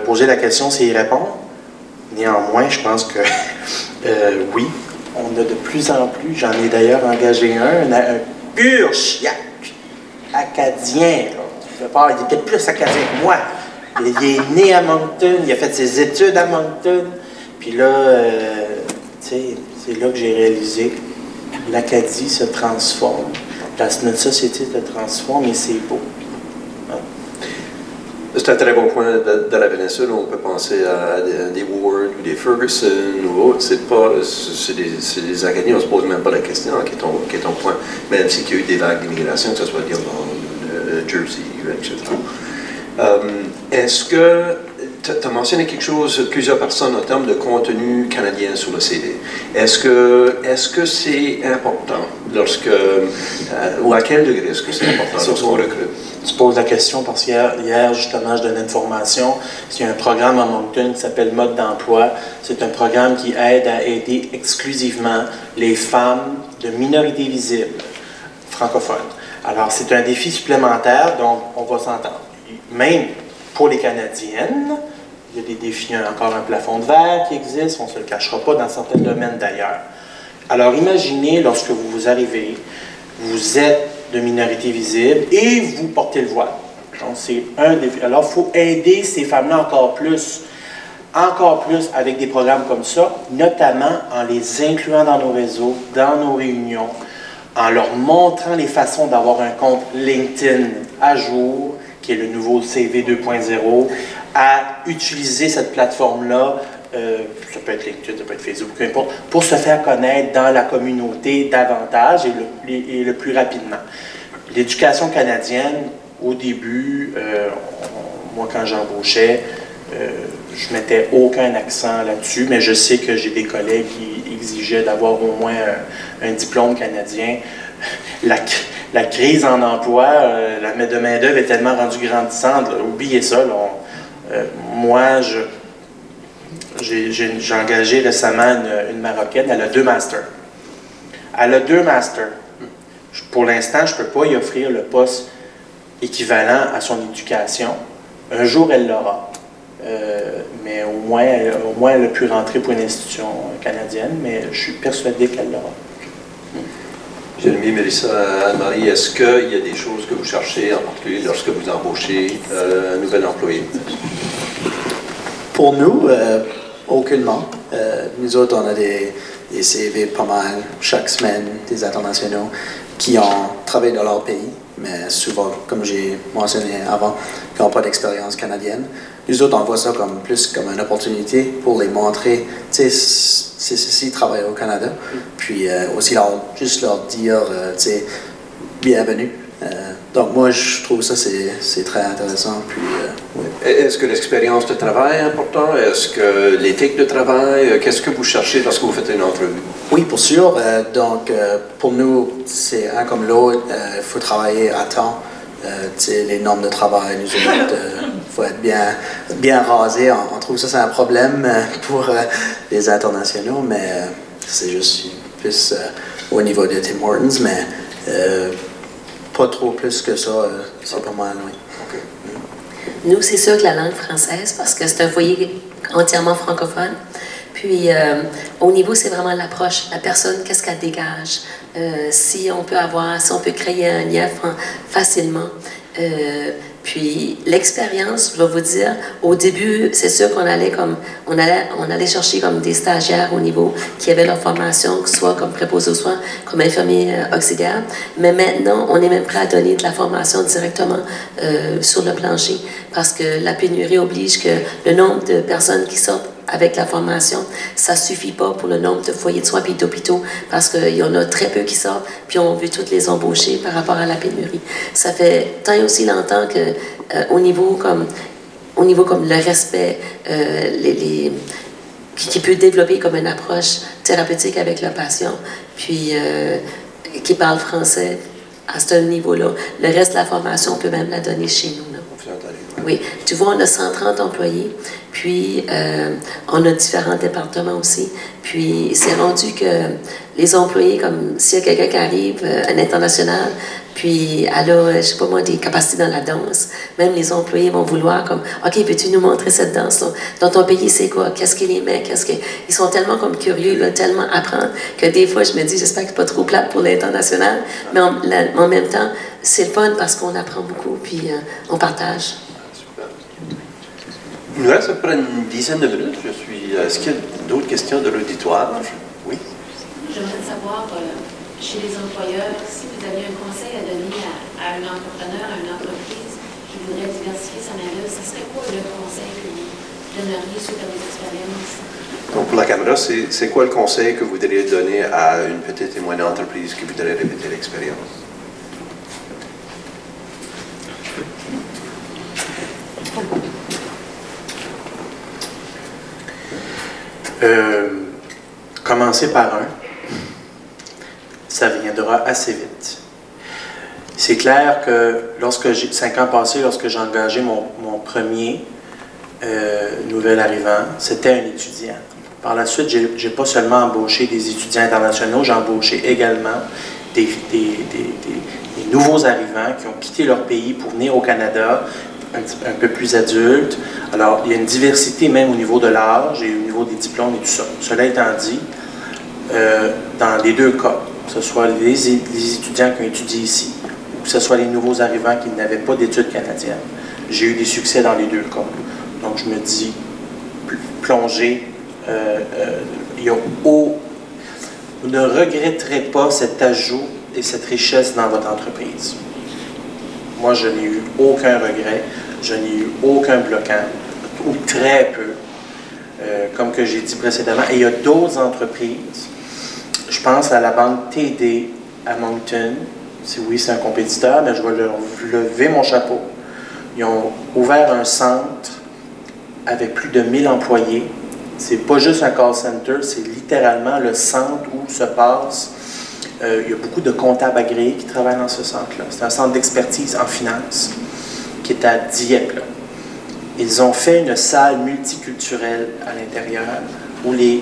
poser la question, c'est y répondre. Néanmoins, je pense que oui, on a de plus en plus, j'en ai d'ailleurs engagé un pur chiac acadien. Il est peut-être plus acadien que moi. Il est né à Moncton, il a fait ses études à Moncton. Puis là, tu sais, c'est là que j'ai réalisé que l'Acadie se transforme. Notre société se transforme et c'est beau. C'est un très bon point de la péninsule. On peut penser à des Ward ou des Ferguson ou autres. C'est des Acadiens, on ne se pose même pas la question, qui est ton point. Même s'il y a eu des vagues d'immigration, que ce soit dans Jersey, etc. Est-ce que tu as mentionné quelque chose, plusieurs personnes, en termes de contenu canadien sur le CD. Est-ce que c'est important ou à quel degré est-ce que c'est important lorsqu'on recrute? Tu poses la question parce qu'hier, justement, je donnais une formation. Il y a un programme à Moncton qui s'appelle Mode d'emploi. C'est un programme qui aide à aider exclusivement les femmes de minorités visibles francophones. Alors, c'est un défi supplémentaire, donc on va s'entendre. Même pour les Canadiennes, il y a des défis, encore un plafond de verre qui existe, on ne se le cachera pas dans certains domaines d'ailleurs. Alors, imaginez lorsque vous arrivez, vous êtes de minorité visible et vous portez le voile. Donc, c'est un défi. Alors, il faut aider ces femmes-là encore plus avec des programmes comme ça, notamment en les incluant dans nos réseaux, dans nos réunions, en leur montrant les façons d'avoir un compte LinkedIn à jour, qui est le nouveau CV 2.0, à utiliser cette plateforme-là ça peut être LinkedIn, ça peut être Facebook, peu importe, pour se faire connaître dans la communauté davantage et le plus rapidement. L'éducation canadienne, au début, moi quand j'embauchais, je mettais aucun accent là-dessus, mais je sais que j'ai des collègues qui exigeaient d'avoir au moins un diplôme canadien. La crise en emploi, de main-d'œuvre est tellement rendue grandissante, là, oubliez ça. Là, moi, j'ai engagé récemment une Marocaine, elle a 2 masters. Elle a 2 masters. Pour l'instant, je ne peux pas y offrir le poste équivalent à son éducation. Un jour, elle l'aura. Mais au moins, elle a pu rentrer pour une institution canadienne, mais je suis persuadé qu'elle l'aura. Jérémy, Mélissa, Anne-Marie, est-ce qu'il y a des choses que vous cherchez, en particulier lorsque vous embauchez un nouvel employé? Pour nous, aucunement. Nous autres, on a des CV pas mal chaque semaine, des internationaux qui ont travaillé dans leur pays, mais souvent, comme j'ai mentionné avant, qui n'ont pas d'expérience canadienne. Nous autres, on voit ça plus comme une opportunité pour les montrer, tu sais, c'est ceci, travailler au Canada. Puis aussi juste leur dire, tu sais, bienvenue. Donc moi, je trouve ça, c'est très intéressant. Puis, ouais. Est-ce que l'expérience de travail est importante? Est-ce que l'éthique de travail? Qu'est-ce que vous cherchez lorsque vous faites une entrevue? Oui, pour sûr. Donc, pour nous, c'est un comme l'autre. Il faut travailler à temps. Les normes de travail, nous autres, faut être bien rasé. On trouve ça, c'est un problème pour les internationaux, mais c'est juste plus au niveau de Tim Hortons, mais pas trop plus que ça, c'est pas mal, oui. Okay. Nous, c'est sûr que la langue française, parce que c'est un foyer entièrement francophone. Puis, au niveau, c'est vraiment l'approche. La personne, qu'est-ce qu'elle dégage? Si on peut créer un lien facilement. Puis, l'expérience, je vais vous dire, au début, c'est sûr qu'on allait on allait chercher comme des stagiaires au niveau qui avaient leur formation, que ce soit comme préposé aux soins, comme infirmier auxiliaire. Mais maintenant, on est même prêt à donner de la formation directement sur le plancher parce que la pénurie oblige que le nombre de personnes qui sortent avec la formation, ça ne suffit pas pour le nombre de foyers de soins et d'hôpitaux parce qu'il y en a très peu qui sortent, puis on veut toutes les embaucher par rapport à la pénurie. Ça fait tant et aussi longtemps que au niveau comme le respect, qui peut développer comme une approche thérapeutique avec le patient, puis qui parle français à ce niveau-là. Le reste de la formation, on peut même la donner chez nous. Là. Oui, tu vois, on a 130 employés, puis on a différents départements aussi. Puis c'est rendu que les employés, comme s'il y a quelqu'un qui arrive, un international, puis elle a, je sais pas moi, des capacités dans la danse, même les employés vont vouloir comme, OK, peux-tu nous montrer cette danse-là? Dans ton pays, c'est quoi? Qu'est-ce qu'il les met? Ils sont tellement comme curieux, ils veulent tellement apprendre que des fois, je me dis, j'espère que c'est pas trop plate pour l'international, mais en même temps, c'est le fun parce qu'on apprend beaucoup, puis on partage. Il nous reste à peu près une dizaine de minutes. Est-ce qu'il y a d'autres questions de l'auditoire? Oui. J'aimerais savoir, chez les employeurs, si vous aviez un conseil à donner à un entrepreneur, à une entreprise qui voudrait diversifier sa main-d'œuvre, ce serait quoi le conseil que vous donneriez suite à vos expériences? Donc, pour la caméra, c'est quoi le conseil que vous voudriez donner à une petite et moyenne entreprise qui voudrait répéter l'expérience? Commencer par un, ça viendra assez vite. C'est clair que 5 ans passés, lorsque j'ai engagé mon premier nouvel arrivant, c'était un étudiant. Par la suite, j'ai pas seulement embauché des étudiants internationaux, j'ai embauché également des nouveaux arrivants qui ont quitté leur pays pour venir au Canada, un peu plus adultes. Alors, il y a une diversité même au niveau de l'âge et au niveau des diplômes et tout ça. Cela étant dit, dans les deux cas, que ce soit les étudiants qui ont étudié ici, ou que ce soit les nouveaux arrivants qui n'avaient pas d'études canadiennes, j'ai eu des succès dans les deux cas. Donc, je me dis, plongez, vous ne regretterez pas cet ajout et cette richesse dans votre entreprise. Moi, je n'ai eu aucun regret, je n'ai eu aucun bloquant, ou très peu. comme que j'ai dit précédemment. Et il y a d'autres entreprises. Je pense à la banque TD à Moncton. Si oui, c'est un compétiteur, mais je vais leur lever mon chapeau. Ils ont ouvert un centre avec plus de 1000 employés. C'est pas juste un call center, c'est littéralement le centre où se passe. Il y a beaucoup de comptables agréés qui travaillent dans ce centre-là. C'est un centre d'expertise en finance qui est à Dieppe. Là. Ils ont fait une salle multiculturelle à l'intérieur où les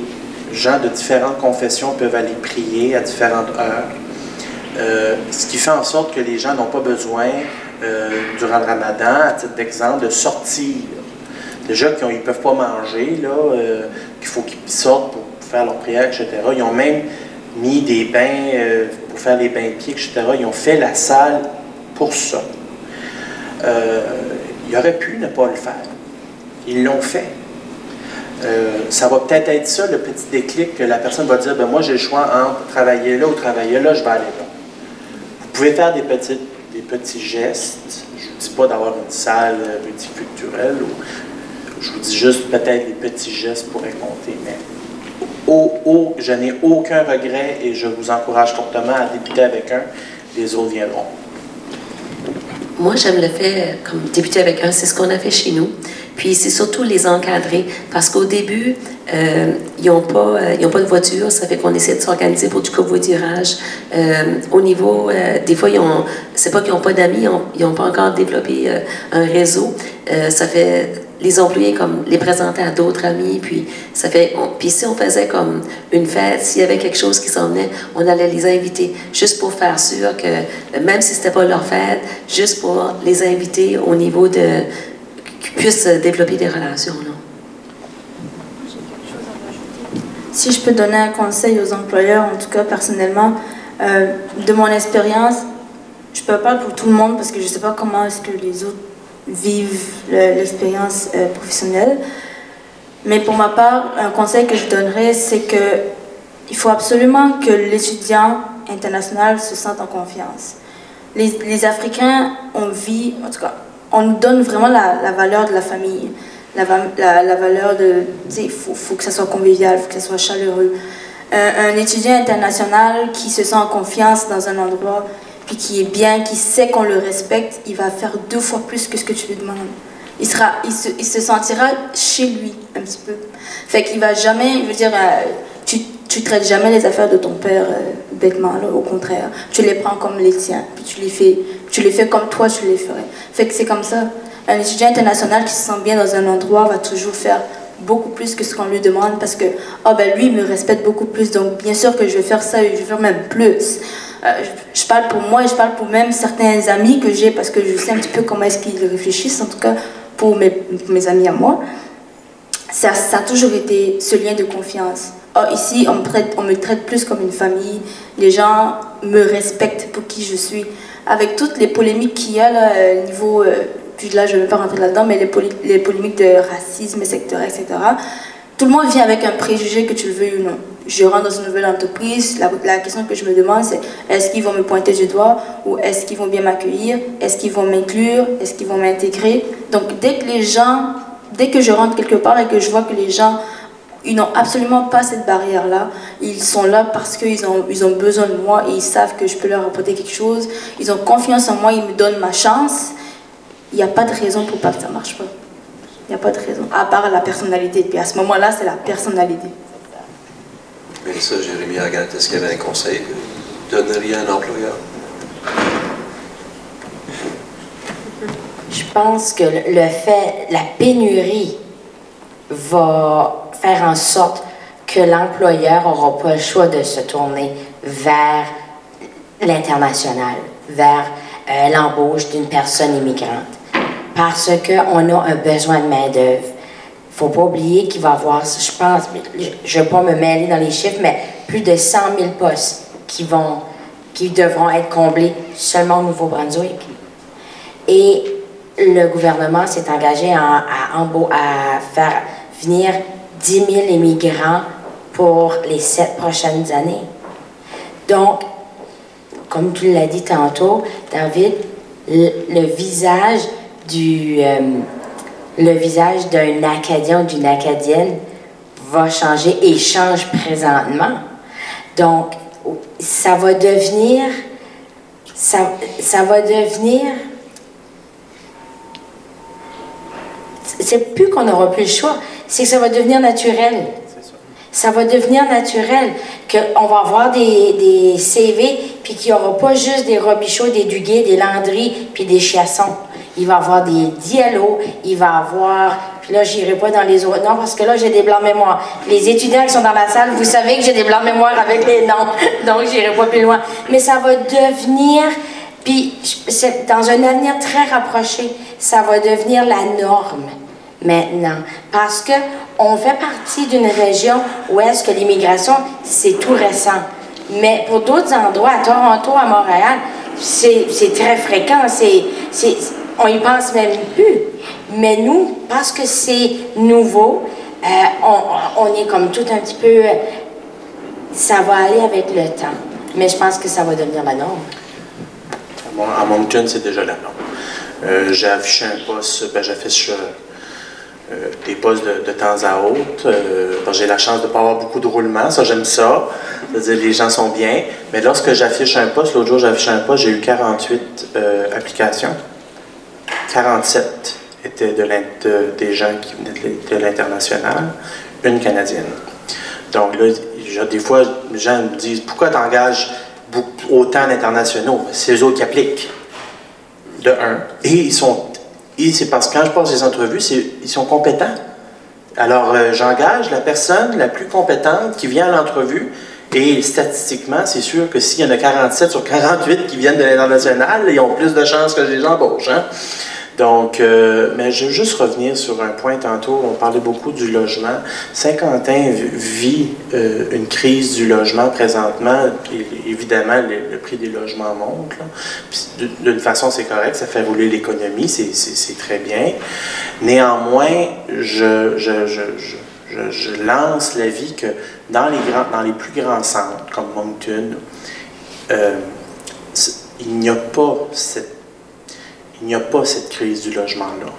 gens de différentes confessions peuvent aller prier à différentes heures. Ce qui fait en sorte que les gens n'ont pas besoin, durant le ramadan, à titre d'exemple, de sortir. Déjà qu'ils ne peuvent pas manger, qu'il faut qu'ils sortent pour faire leur prière, etc. Ils ont même mis des bains pour faire les bains de pieds, etc. Ils ont fait la salle pour ça. Ils auraient pu ne pas le faire. Ils l'ont fait. Ça va peut-être être ça, le petit déclic que la personne va dire, ben moi j'ai le choix entre travailler là ou travailler là, je vais aller là. Vous pouvez faire des petits gestes. Je ne vous dis pas d'avoir une salle multiculturelle, je vous dis juste peut-être les petits gestes pourraient compter, mais je n'ai aucun regret et je vous encourage fortement à débuter avec un, les autres viendront. Moi, j'aime le fait comme débuter avec un, c'est ce qu'on a fait chez nous. Puis c'est surtout les encadrer, parce qu'au début, ils n'ont pas de voiture, ça fait qu'on essaie de s'organiser pour du covoiturage. Au niveau, des fois, c'est pas qu'ils n'ont pas d'amis, ils n'ont pas encore développé un réseau. Ça fait les employés comme les présenter à d'autres amis, puis puis si on faisait comme une fête, s'il y avait quelque chose qui s'en venait, on allait les inviter, juste pour faire sûr que, même si c'était pas leur fête, juste pour les inviter au niveau de qu'ils puissent développer des relations. Là. Si je peux donner un conseil aux employeurs, en tout cas personnellement, de mon expérience, je peux pas pour tout le monde parce que je ne sais pas comment est-ce que les autres vivent l'expérience professionnelle. Mais pour ma part, un conseil que je donnerais, c'est qu'il faut absolument que l'étudiant international se sente en confiance. Les Africains, on vit, en tout cas, on nous donne vraiment la valeur de la famille, la valeur de, il faut que ça soit convivial, il faut que ça soit chaleureux. Un étudiant international qui se sent en confiance dans un endroit, puis qui est bien, qui sait qu'on le respecte, il va faire 2 fois plus que ce que tu lui demandes. Il se sentira chez lui, un petit peu. Fait qu'il va jamais, je veux dire, tu traites jamais les affaires de ton père bêtement, là, au contraire. Tu les prends comme les tiens, puis tu les fais comme toi tu les ferais. Fait que c'est comme ça. Un étudiant international qui se sent bien dans un endroit va toujours faire beaucoup plus que ce qu'on lui demande parce que, lui, il me respecte beaucoup plus, donc bien sûr que je vais faire ça et je vais faire même plus. Je parle pour moi et je parle pour même certains amis que j'ai parce que je sais un petit peu comment est-ce qu'ils réfléchissent, en tout cas pour mes amis à moi. Ça a toujours été ce lien de confiance. Ici, on me traite plus comme une famille. Les gens me respectent pour qui je suis. Avec toutes les polémiques qu'il y a là, niveau... puis là, je ne vais pas rentrer là-dedans, mais les polémiques de racisme, etc., etc., tout le monde vient avec un préjugé que tu le veuilles ou non. Je rentre dans une nouvelle entreprise, la question que je me demande, c'est est-ce qu'ils vont me pointer du doigt ou est-ce qu'ils vont bien m'accueillir? Est-ce qu'ils vont m'inclure? Est-ce qu'ils vont m'intégrer? Donc, dès que je rentre quelque part et que je vois que les gens, ils n'ont absolument pas cette barrière-là, ils sont là parce qu'ils ont besoin de moi et ils savent que je peux leur apporter quelque chose, ils ont confiance en moi, ils me donnent ma chance, il n'y a pas de raison pour pas que ça ne marche pas. Il n'y a pas de raison, à part la personnalité. Puis à ce moment-là, c'est la personnalité. Mais ça, Jérémy, Agathe, est-ce qu'il y avait un conseil que vous donneriez à un employeur? Je pense que la pénurie va faire en sorte que l'employeur n'aura pas le choix de se tourner vers l'international, vers l'embauche d'une personne immigrante. Parce qu'on a un besoin de main-d'œuvre. Il ne faut pas oublier qu'il va y avoir, je pense, je ne vais pas me mêler dans les chiffres, mais plus de 100 000 postes qui devront être comblés seulement au Nouveau-Brunswick. Et le gouvernement s'est engagé à faire venir 10 000 immigrants pour les 7 prochaines années. Donc, comme tu l'as dit tantôt, David, le visage d'un Acadien ou d'une Acadienne va changer et change présentement. Donc, ça va devenir... Ça va devenir... C'est plus qu'on n'aura plus le choix, c'est que ça va devenir naturel. Ça va devenir naturel, qu'on va avoir des CV, puis qu'il n'y aura pas juste des Robichaud, des Duguay, des Landry, puis des Chiasson. Il va y avoir des Diallo, il va y avoir... Puis là, je n'irai pas dans les autres noms, parce que là, j'ai des blancs mémoires. Les étudiants qui sont dans la salle, vous savez que j'ai des blancs mémoires avec les noms, donc je n'irai pas plus loin. Mais ça va devenir... Puis, dans un avenir très rapproché, ça va devenir la norme maintenant. Parce qu'on fait partie d'une région où est-ce que l'immigration, c'est tout récent. Mais pour d'autres endroits, à Toronto, à Montréal, c'est très fréquent. On y pense même plus. Mais nous, parce que c'est nouveau, on est comme tout un petit peu... ça va aller avec le temps. Mais je pense que ça va devenir la norme. À Moncton, c'est déjà la norme. J'ai affiché un poste, j'affiche des postes de temps à autre. J'ai la chance de ne pas avoir beaucoup de roulement, ça j'aime ça. C'est-à-dire les gens sont bien. Mais lorsque j'affiche un poste, l'autre jour j'affiche un poste, j'ai eu 48 applications. 47 étaient des gens qui venaient de l'international, une Canadienne. Donc là, des fois, les gens me disent « Pourquoi tu engages autant d'internationaux? » C'est eux autres qui appliquent, de un. Et c'est parce que quand je passe des entrevues, ils sont compétents. Alors, j'engage la personne la plus compétente qui vient à l'entrevue. Et statistiquement, c'est sûr que s'il y en a 47 sur 48 qui viennent de l'international, ils ont plus de chances que les gens embauchent. Hein? Donc, mais je veux juste revenir sur un point tantôt. On parlait beaucoup du logement. Saint-Quentin vit une crise du logement présentement. Évidemment, le prix des logements monte. D'une façon, c'est correct. Ça fait rouler l'économie. C'est très bien. Néanmoins, je lance l'avis que dans les plus grands centres, comme Moncton, il n'y a pas cette crise du logement-là.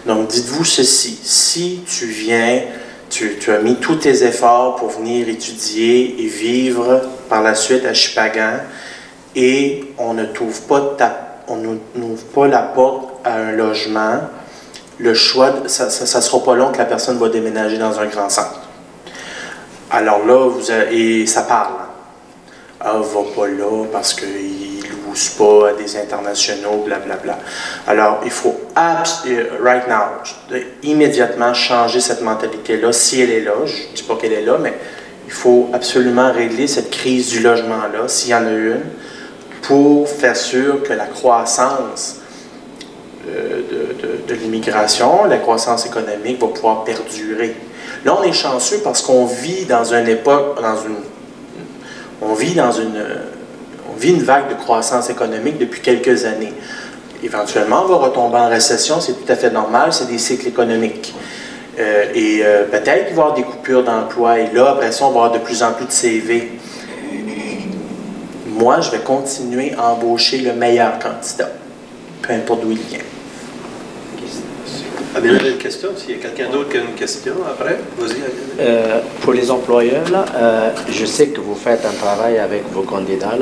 Donc, dites-vous ceci, si tu viens, tu as mis tous tes efforts pour venir étudier et vivre par la suite à Shippagan, et on ne t'ouvre pas la porte à un logement, le choix, ça ne sera pas long que la personne va déménager dans un grand centre. Alors là, et ça parle. Ah, va pas là parce qu'il ne loue pas à des internationaux, blablabla. Alors, il faut, right now, immédiatement changer cette mentalité-là, si elle est là. Je ne dis pas qu'elle est là, mais il faut absolument régler cette crise du logement-là, s'il y en a une, pour faire sûr que la croissance de l'immigration, la croissance économique va pouvoir perdurer. Là, on est chanceux parce qu'on vit dans une époque, on vit une vague de croissance économique depuis quelques années. Éventuellement, on va retomber en récession, c'est tout à fait normal, c'est des cycles économiques. Peut-être qu'il va y avoir des coupures d'emploi, et là, après ça, on va avoir de plus en plus de CV. Moi, je vais continuer à embaucher le meilleur candidat, peu importe d'où il vient. Amina a une question. S'il y a quelqu'un d'autre qui a une question après, vas-y. Pour les employeurs, là, je sais que vous faites un travail avec vos candidats,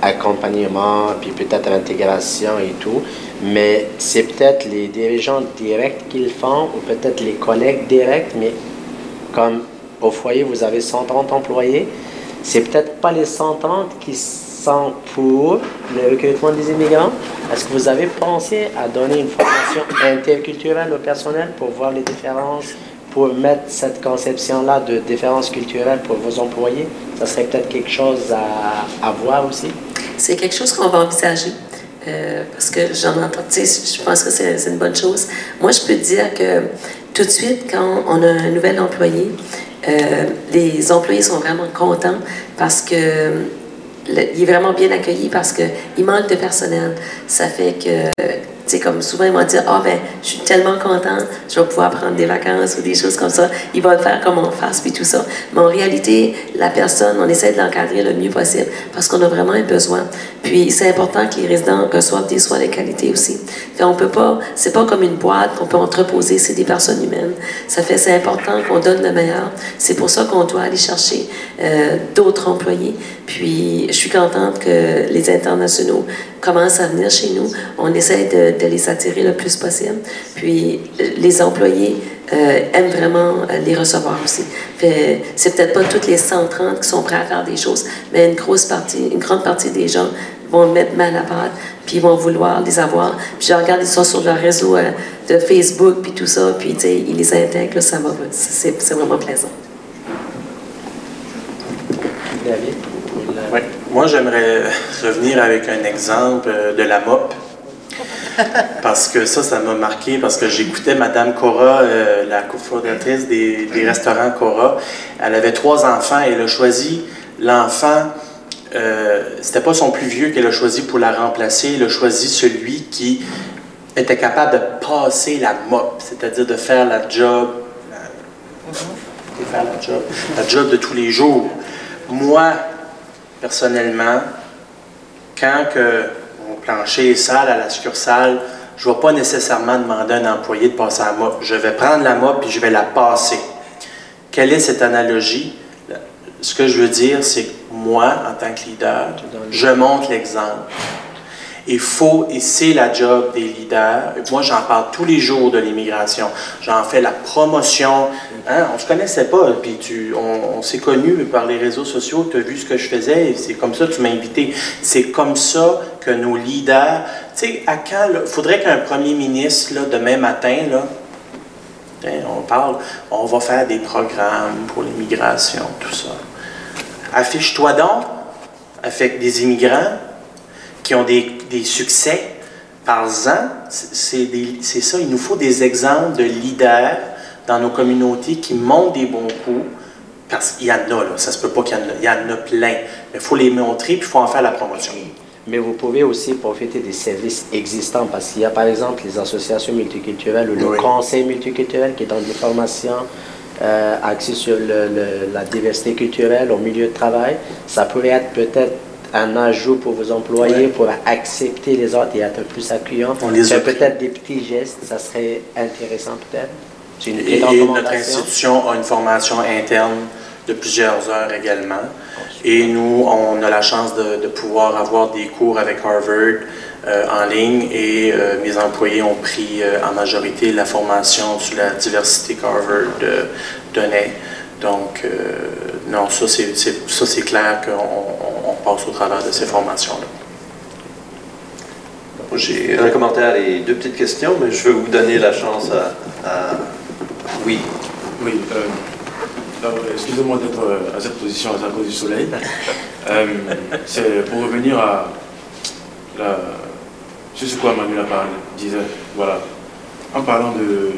l'accompagnement, puis peut-être l'intégration et tout, mais c'est peut-être les dirigeants directs qui le font, ou peut-être les collègues directs, mais comme au foyer, vous avez 130 employés, c'est peut-être pas les 130 qui sont pour le recrutement des immigrants. Est-ce que vous avez pensé à donner une formation interculturelle au personnel pour voir les différences, pour mettre cette conception-là de différence culturelle pour vos employés? Ça serait peut-être quelque chose à voir aussi? C'est quelque chose qu'on va envisager. Parce que j'en entends, tu sais, je pense que c'est une bonne chose. Moi, je peux te dire que tout de suite, quand on a un nouvel employé, les employés sont vraiment contents parce que il est vraiment bien accueilli parce qu'il manque de personnel. Ça fait que, tu sais, comme souvent, ils vont dire, ah, ben, je suis tellement content, je vais pouvoir prendre des vacances ou des choses comme ça. Ils vont le faire comme en face, puis tout ça. Mais en réalité, la personne, on essaie de l'encadrer le mieux possible parce qu'on a vraiment un besoin. Puis, c'est important que les résidents reçoivent des soins de qualité aussi. Fait, on peut pas, c'est pas comme une boîte qu'on peut entreposer, c'est des personnes humaines. Ça fait, c'est important qu'on donne le meilleur. C'est pour ça qu'on doit aller chercher d'autres employés. Puis, je suis contente que les internationaux commencent à venir chez nous. On essaie de les attirer le plus possible. Puis, les employés aiment vraiment les recevoir aussi. C'est peut-être pas toutes les 130 qui sont prêts à faire des choses, mais une grande partie des gens vont mettre mal à pâte, puis ils vont vouloir les avoir. Puis je regarde ça sur leur réseau de Facebook, puis tout ça, puis tu sais, ils les intègrent, là, ça va, c'est vraiment plaisant. David? Oui. Moi, j'aimerais revenir avec un exemple de la MOP. Parce que ça m'a marqué, parce que j'écoutais Madame Cora, la cofondatrice des restaurants Cora. Elle avait 3 enfants et elle a choisi l'enfant, c'était pas son plus vieux qu'elle a choisi pour la remplacer, elle a choisi celui qui était capable de passer la MOP, c'est-à-dire de faire la job, la job de tous les jours. Moi, personnellement, quand mon plancher est sale à la succursale, je ne vais pas nécessairement demander à un employé de passer à la mop. Je vais prendre la mop et je vais la passer. Quelle est cette analogie? Ce que je veux dire, c'est que moi, en tant que leader, je montre l'exemple. Il faut, et c'est la job des leaders. Moi, j'en parle tous les jours de l'immigration. J'en fais la promotion. Hein? On ne se connaissait pas, puis on s'est connus par les réseaux sociaux. Tu as vu ce que je faisais, et c'est comme ça que tu m'as invité. C'est comme ça que nos leaders... Tu sais, à quand... Il faudrait qu'un premier ministre, là, demain matin, là, on va faire des programmes pour l'immigration, tout ça. Affiche-toi donc avec des immigrants qui ont des succès, parle-en, c'est ça, il nous faut des exemples de leaders dans nos communautés qui montrent des bons coups, parce qu'il y en a, là, ça se peut pas qu'il y en a, il y en a plein, mais il faut les montrer, puis il faut en faire la promotion. Mais vous pouvez aussi profiter des services existants, parce qu'il y a par exemple les associations multiculturelles ou le conseil multiculturel qui donne des formations axées sur la diversité culturelle au milieu de travail. Ça pourrait être peut-être un ajout pour vos employés pour accepter les autres et être plus accueillants. Peut-être des petits gestes, ça serait intéressant peut-être. Et notre institution a une formation interne de plusieurs heures également. Et nous, on a la chance de pouvoir avoir des cours avec Harvard en ligne et mes employés ont pris en majorité la formation sur la diversité qu'Harvard donnait. Donc, non, ça c'est clair qu'on passe au travers de ces formations-là. J'ai un commentaire et 2 petites questions, mais je vais vous donner la chance à... Oui. Oui, excusez-moi d'être à cette position à cause du soleil. C'est pour revenir à ce quoi Manuela disait. Voilà. En parlant de...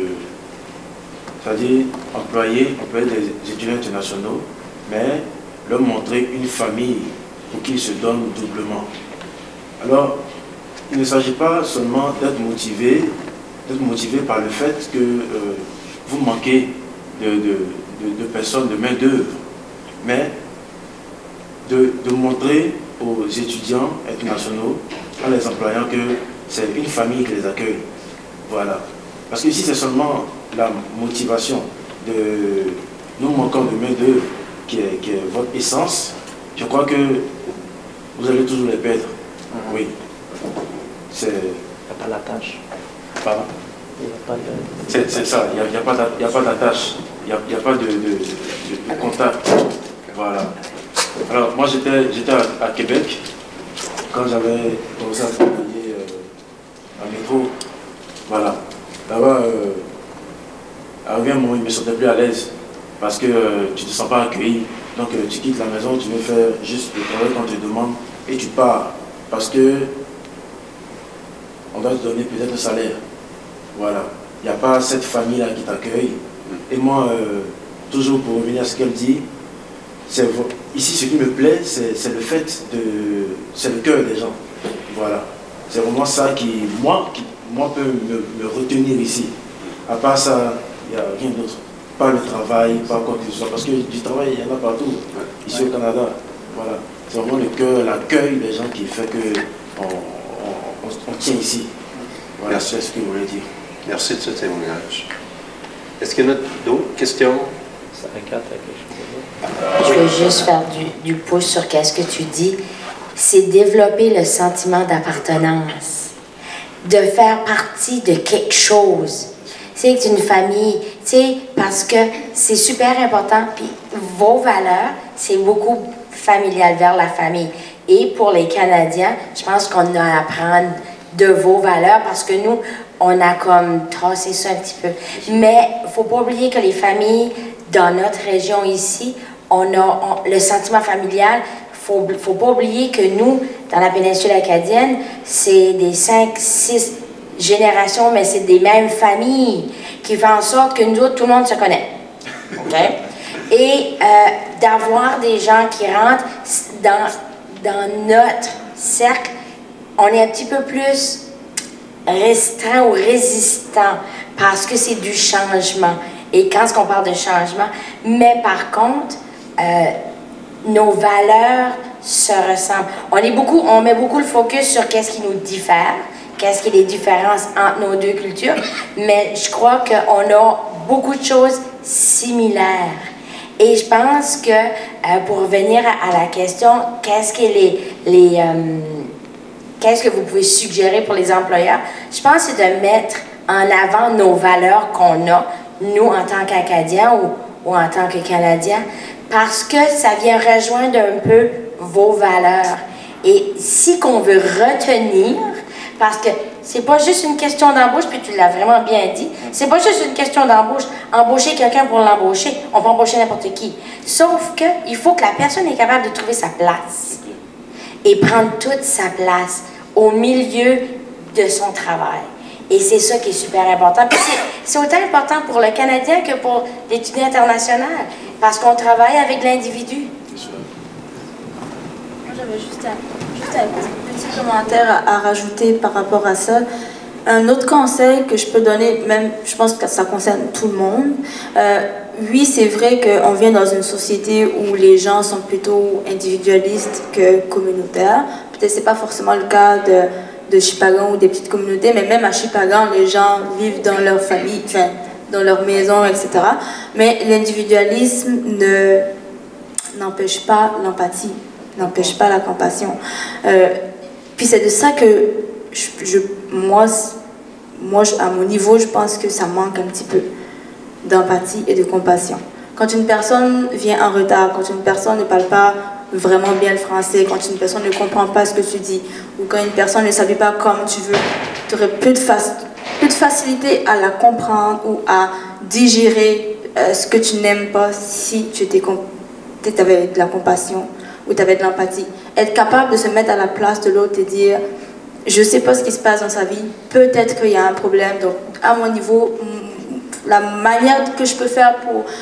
C'est-à-dire employer des étudiants internationaux, mais leur montrer une famille pour qu'ils se donnent doublement. Alors, il ne s'agit pas seulement d'être motivé par le fait que vous manquez de personnes, de main-d'œuvre, mais de montrer aux étudiants internationaux, à les employeurs, que c'est une famille qui les accueille. Voilà. Parce que si c'est seulement la motivation de nous manquons de main-d'œuvre qui est votre essence, je crois que vous allez toujours les perdre. Oui. Il n'y a pas l'attache. Pardon? C'est ça, il n'y a pas d'attache, il n'y a pas de contact. Voilà. Alors, moi j'étais à Québec quand j'avais commencé à travailler à métro. Voilà. Là-bas, arrivé un moment, il ne me sentais plus à l'aise parce que tu ne te sens pas accueilli. Donc, tu quittes la maison, tu veux faire juste le travail qu'on te demande et tu pars parce que on doit te donner peut-être un salaire. Voilà. Il n'y a pas cette famille-là qui t'accueille. Et moi, toujours pour revenir à ce qu'elle dit, ici, ce qui me plaît, c'est le fait de... c'est le cœur des gens. Voilà. C'est vraiment ça qui, moi peut me retenir ici. À part ça, il n'y a rien d'autre. Pas le travail, pas quoi que ce soit. Parce que du travail, il y en a partout, ici au Canada. Voilà. C'est vraiment le cœur, l'accueil des gens qui fait qu'on tient ici. Voilà, c'est ce que je voulais dire. Merci de ce témoignage. Est-ce qu'il y en a d'autres questions? Je veux juste faire du pouce sur qu'est-ce que tu dis. C'est développer le sentiment d'appartenance, de faire partie de quelque chose. C'est une famille, tu sais, parce que c'est super important. Puis vos valeurs, c'est beaucoup familial vers la famille. Et pour les Canadiens, je pense qu'on a à apprendre de vos valeurs parce que nous, on a comme tracé ça un petit peu. Mais il ne faut pas oublier que les familles dans notre région ici, on a le sentiment familial. Il ne faut pas oublier que nous, dans la péninsule acadienne, c'est des 5-6 générations, mais c'est des mêmes familles qui font en sorte que nous autres, tout le monde se connaît. Okay? Et d'avoir des gens qui rentrent dans notre cercle, on est un petit peu plus restreint ou résistant parce que c'est du changement. Et quand on parle de changement, mais par contre, nos valeurs se ressemblent. On met beaucoup le focus sur qu'est-ce qui nous diffère, qu'est-ce qui est les différences entre nos deux cultures, mais je crois qu'on a beaucoup de choses similaires. Et je pense que, pour revenir à la question, qu'est-ce que vous pouvez suggérer pour les employeurs? Je pense que c'est de mettre en avant nos valeurs qu'on a, nous en tant qu'Acadiens ou en tant que Canadiens, parce que ça vient rejoindre un peu vos valeurs. Et si qu'on veut retenir, parce que c'est pas juste une question d'embauche, puis tu l'as vraiment bien dit, c'est pas juste une question d'embauche. Embaucher quelqu'un pour l'embaucher, on peut embaucher n'importe qui. Sauf qu'il faut que la personne est capable de trouver sa place et prendre toute sa place au milieu de son travail. Et c'est ça qui est super important. Puis c'est autant important pour le Canadien que pour l'étudiant international, parce qu'on travaille avec l'individu. Moi, j'avais juste un petit commentaire à rajouter par rapport à ça. Un autre conseil que je peux donner, même je pense que ça concerne tout le monde. Oui, c'est vrai qu'on vient dans une société où les gens sont plutôt individualistes que communautaires. Peut-être que ce n'est pas forcément le cas de Shippagan ou des petites communautés, mais même à Shippagan, les gens vivent dans leur famille, enfin, dans leur maison, etc. Mais l'individualisme n'empêche pas l'empathie, n'empêche pas la compassion. Puis c'est de ça que moi, à mon niveau, je pense que ça manque un petit peu d'empathie et de compassion. Quand une personne vient en retard, quand une personne ne parle pas vraiment bien le français, quand une personne ne comprend pas ce que tu dis, ou quand une personne ne s'habille pas comme tu veux, tu aurais plus de facilité à la comprendre ou à digérer ce que tu n'aimes pas si tu avais de la compassion ou tu avais de l'empathie. Être capable de se mettre à la place de l'autre et dire « je ne sais pas ce qui se passe dans sa vie, peut-être qu'il y a un problème, donc à mon niveau, la manière que je peux faire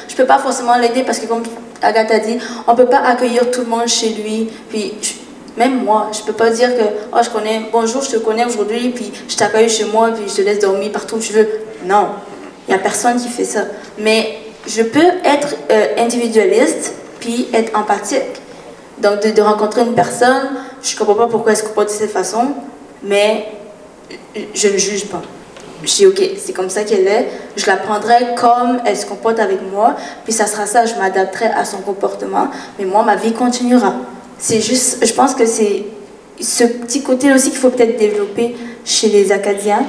je ne peux pas forcément l'aider parce que comme Agathe a dit, on ne peut pas accueillir tout le monde chez lui. Puis même moi, je ne peux pas dire que oh, bonjour, je te connais aujourd'hui, puis je t'accueille chez moi, puis je te laisse dormir partout où tu veux. Non, il n'y a personne qui fait ça. Mais je peux être individualiste, puis être empathique. Donc de rencontrer une personne, je ne comprends pas pourquoi elle se comporte de cette façon, mais je ne juge pas. Je dis, ok, c'est comme ça qu'elle est, je la prendrai comme elle se comporte avec moi, puis ça sera ça, je m'adapterai à son comportement, mais moi, ma vie continuera. C'est juste, je pense que c'est ce petit côté aussi qu'il faut peut-être développer chez les Acadiens.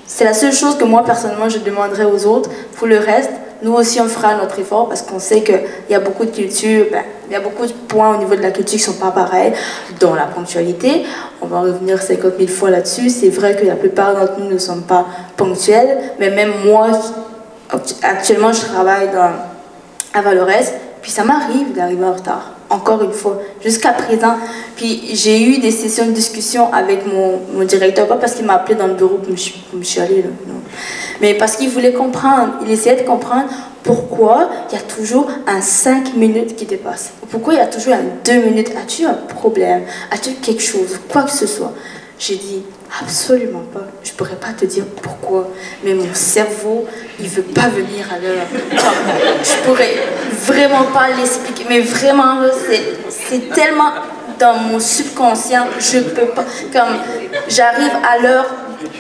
C'est la seule chose que moi, personnellement, je demanderais aux autres. Pour le reste, nous aussi, on fera notre effort parce qu'on sait qu'il y a beaucoup de cultures, il y a beaucoup de points au niveau de la culture qui ne sont pas pareils, dont la ponctualité. On va revenir 50 000 fois là-dessus. C'est vrai que la plupart d'entre nous ne sommes pas ponctuels, mais même moi, actuellement, je travaille à Vallauris, puis ça m'arrive d'arriver en retard. Encore une fois, jusqu'à présent. Puis j'ai eu des sessions de discussion avec mon directeur, pas parce qu'il m'a appelé dans le bureau pour me chialer, là, non. Mais parce qu'il voulait comprendre, il essayait de comprendre pourquoi il y a toujours un 5 minutes qui dépasse? Pourquoi il y a toujours un 2 minutes? As-tu un problème? As-tu quelque chose? Quoi que ce soit. J'ai dit, absolument pas. Je pourrais pas te dire pourquoi, mais mon cerveau, il veut pas venir à l'heure. Je pourrais vraiment pas l'expliquer, mais vraiment, c'est tellement dans mon subconscient, je peux pas. Comme j'arrive à l'heure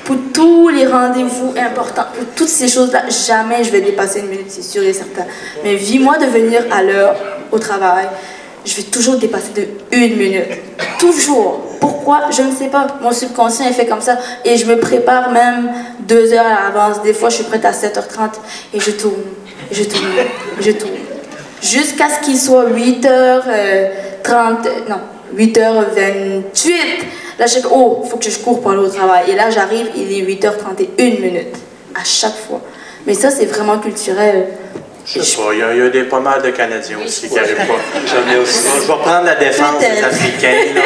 pour tous les rendez-vous importants, pour toutes ces choses-là, jamais je vais dépasser 1 minute, c'est sûr et certain. Mais vis-moi de venir à l'heure au travail, je vais toujours dépasser de 1 minute. Toujours. Pourquoi? Je ne sais pas. Mon subconscient est fait comme ça. Et je me prépare même 2 heures à l'avance. Des fois, je suis prête à 7h30 et je tourne. Je tourne. Je tourne. Jusqu'à ce qu'il soit 8h30. Non, 8h28. Là, je dis, oh, il faut que je cours pour aller au travail. Et là, j'arrive, il est 8h31 minutes. À chaque fois. Mais ça, c'est vraiment culturel. Je sais pas, il y a pas mal de Canadiens aussi qui n'arrivent pas. J'en ai aussi. Je vais prendre la défense des Africains, là.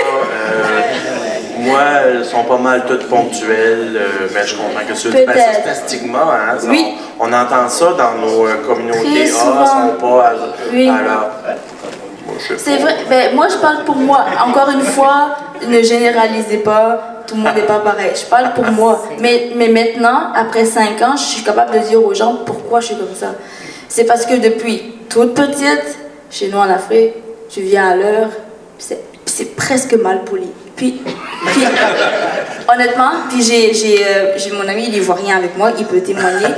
Moi, elles sont pas mal toutes ponctuelles, mais je comprends que ça, c'est un stigma, hein? Oui. On entend ça dans nos communautés. Elles sont pas à l'heure. C'est vrai, ben, moi je parle pour moi. Encore une fois, ne généralisez pas, tout le monde n'est pas pareil. Je parle pour moi. Mais maintenant, après 5 ans, je suis capable de dire aux gens pourquoi je suis comme ça. C'est parce que depuis toute petite, chez nous en Afrique, tu viens à l'heure, c'est presque mal poli. Puis honnêtement, puis j'ai mon ami, il est ivoirien avec moi, il peut témoigner.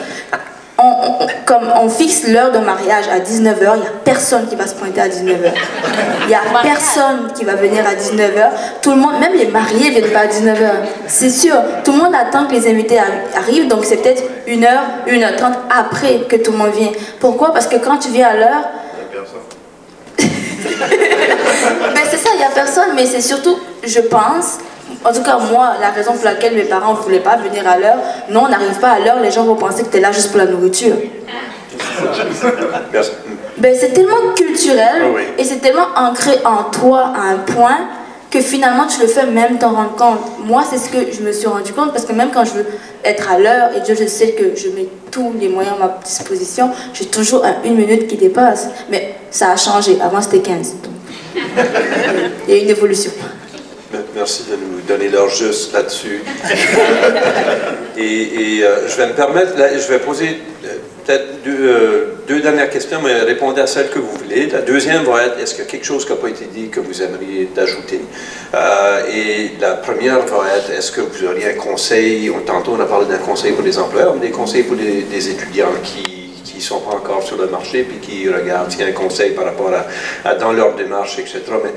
Comme on fixe l'heure de mariage à 19h, il n'y a personne qui va se pointer à 19h. Il n'y a personne qui va venir à 19h. Tout le monde, même les mariés ne viennent pas à 19h. C'est sûr. Tout le monde attend que les invités arrivent, donc c'est peut-être 1h, 1h30 après que tout le monde vient. Pourquoi? Parce que quand tu viens à l'heure... Ben c'est ça, il n'y a personne, mais c'est surtout, je pense... En tout cas, moi, la raison pour laquelle mes parents ne voulaient pas venir à l'heure, non, on n'arrive pas à l'heure, les gens vont penser que tu es là juste pour la nourriture. Ben, c'est tellement culturel et c'est tellement ancré en toi à un point que finalement tu le fais même t'en rendre compte. Moi, c'est ce que je me suis rendu compte parce que même quand je veux être à l'heure, et Dieu, je sais que je mets tous les moyens à ma disposition, j'ai toujours 1 minute qui dépasse. Mais ça a changé. Avant, c'était 15. Donc. Il y a une évolution. Merci de nous donner l'heure juste là-dessus. Je vais me permettre, là, je vais poser peut-être deux dernières questions, mais répondez à celles que vous voulez. La deuxième va être, est-ce qu'il y a quelque chose qui n'a pas été dit que vous aimeriez d'ajouter? Et la première va être, est-ce que vous auriez un conseil? Tantôt, on a parlé d'un conseil pour les employeurs, mais des conseils pour des étudiants qui ne sont pas encore sur le marché, puis qui regardent, s'il y a un conseil par rapport à dans leur démarche, etc. Mais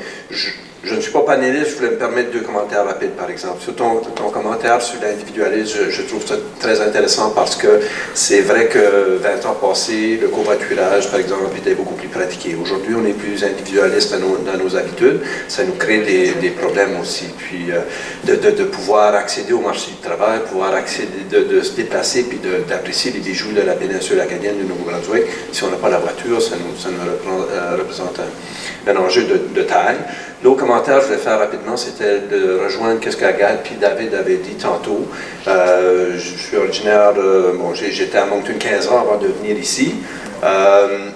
je ne suis pas panéliste, je voulais me permettre 2 commentaires rapides, par exemple. Sur ton commentaire sur l'individualisme, je trouve ça très intéressant parce que c'est vrai que 20 ans passés, le covoiturage, par exemple, était beaucoup plus pratiqué. Aujourd'hui, on est plus individualiste dans nos habitudes. Ça nous crée des problèmes aussi. Puis de pouvoir accéder au marché du travail, pouvoir accéder, de se déplacer, puis d'apprécier les bijoux de la péninsule acadienne du Nouveau-Brunswick. Si on n'a pas la voiture, ça nous représente un enjeu de taille. L'autre commentaire que je vais faire rapidement, c'était de rejoindre ce qu'Agathe puis David avait dit tantôt. Je suis originaire j'étais à Moncton 15 ans avant de venir ici.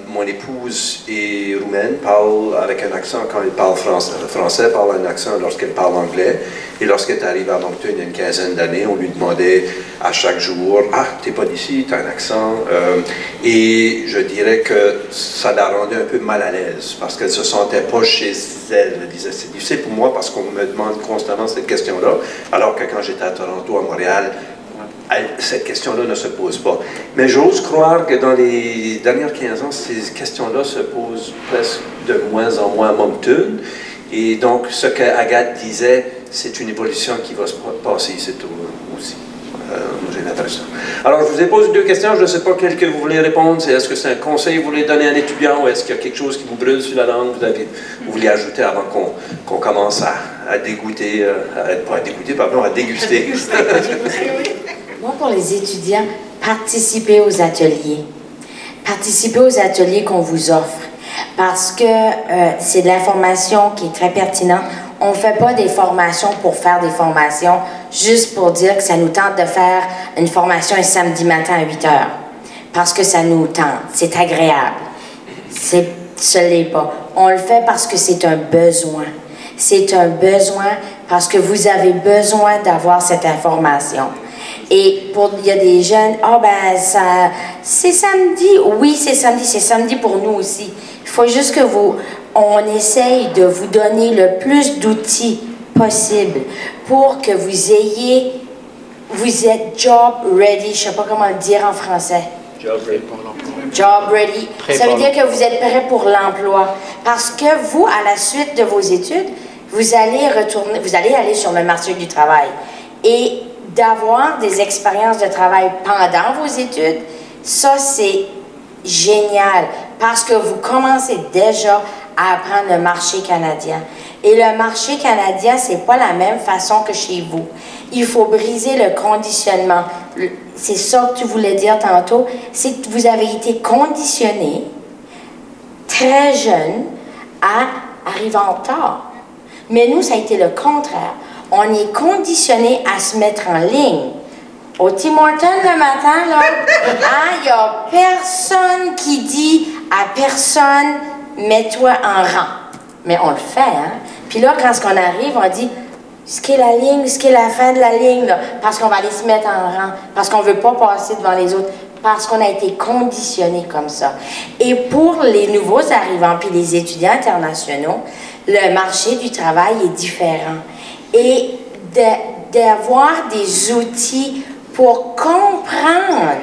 Mon épouse est roumaine, parle avec un accent quand elle parle français, parle un accent lorsqu'elle parle anglais. Et lorsqu'elle est arrivée à Moncton il y a une quinzaine d'années, on lui demandait à chaque jour, « Ah, t'es pas d'ici, t'as un accent. » Et je dirais que ça la rendait un peu mal à l'aise, parce qu'elle se sentait pas chez elle. Elle disait, c'est difficile pour moi parce qu'on me demande constamment cette question-là, alors que quand j'étais à Toronto, à Montréal, cette question-là ne se pose pas. Mais j'ose croire que dans les dernières 15 ans, ces questions-là se posent presque de moins en moins à Moncton. Et donc, ce qu'Agathe disait, c'est une évolution qui va se passer ici aussi. J'ai l'impression. Alors, je vous ai posé 2 questions. Je ne sais pas quelle que vous voulez répondre. Est-ce que c'est un conseil que vous voulez donner à un étudiant ou est-ce qu'il y a quelque chose qui vous brûle sur la langue vous voulez ajouter avant qu'on commence à dégoûter, à déguster. Moi, pour les étudiants, participez aux ateliers. Participez aux ateliers qu'on vous offre. Parce que c'est de l'information qui est très pertinente. On ne fait pas des formations pour faire des formations, juste pour dire que ça nous tente de faire une formation un samedi matin à 8 h. parce que ça nous tente, c'est agréable. Ce n'est pas. On le fait parce que c'est un besoin. C'est un besoin parce que vous avez besoin d'avoir cette information. Et il y a des jeunes, c'est samedi. Oui, c'est samedi pour nous aussi. Il faut juste que on essaye de vous donner le plus d'outils possible pour que vous êtes job ready, je ne sais pas comment le dire en français. Job ready pour l'emploi. Job ready. Ça veut dire que vous êtes prêt pour l'emploi. Parce que vous, à la suite de vos études, vous allez aller sur le marché du travail. Et d'avoir des expériences de travail pendant vos études, ça c'est génial. Parce que vous commencez déjà à apprendre le marché canadien. Et le marché canadien, c'est pas la même façon que chez vous. Il faut briser le conditionnement. C'est ça que tu voulais dire tantôt. C'est que vous avez été conditionné, très jeune, à arriver en retard. Mais nous, ça a été le contraire. On est conditionné à se mettre en ligne. Au Tim Hortons le matin, là, il n'y a personne qui dit à personne « mets-toi en rang ». Mais on le fait, hein? Puis là, quand on arrive, on dit « ce qui est la ligne, ce qui est la fin de la ligne », là, parce qu'on va aller se mettre en rang, parce qu'on ne veut pas passer devant les autres, parce qu'on a été conditionné comme ça. Et pour les nouveaux arrivants, puis les étudiants internationaux, le marché du travail est différent. Et d'avoir des outils pour comprendre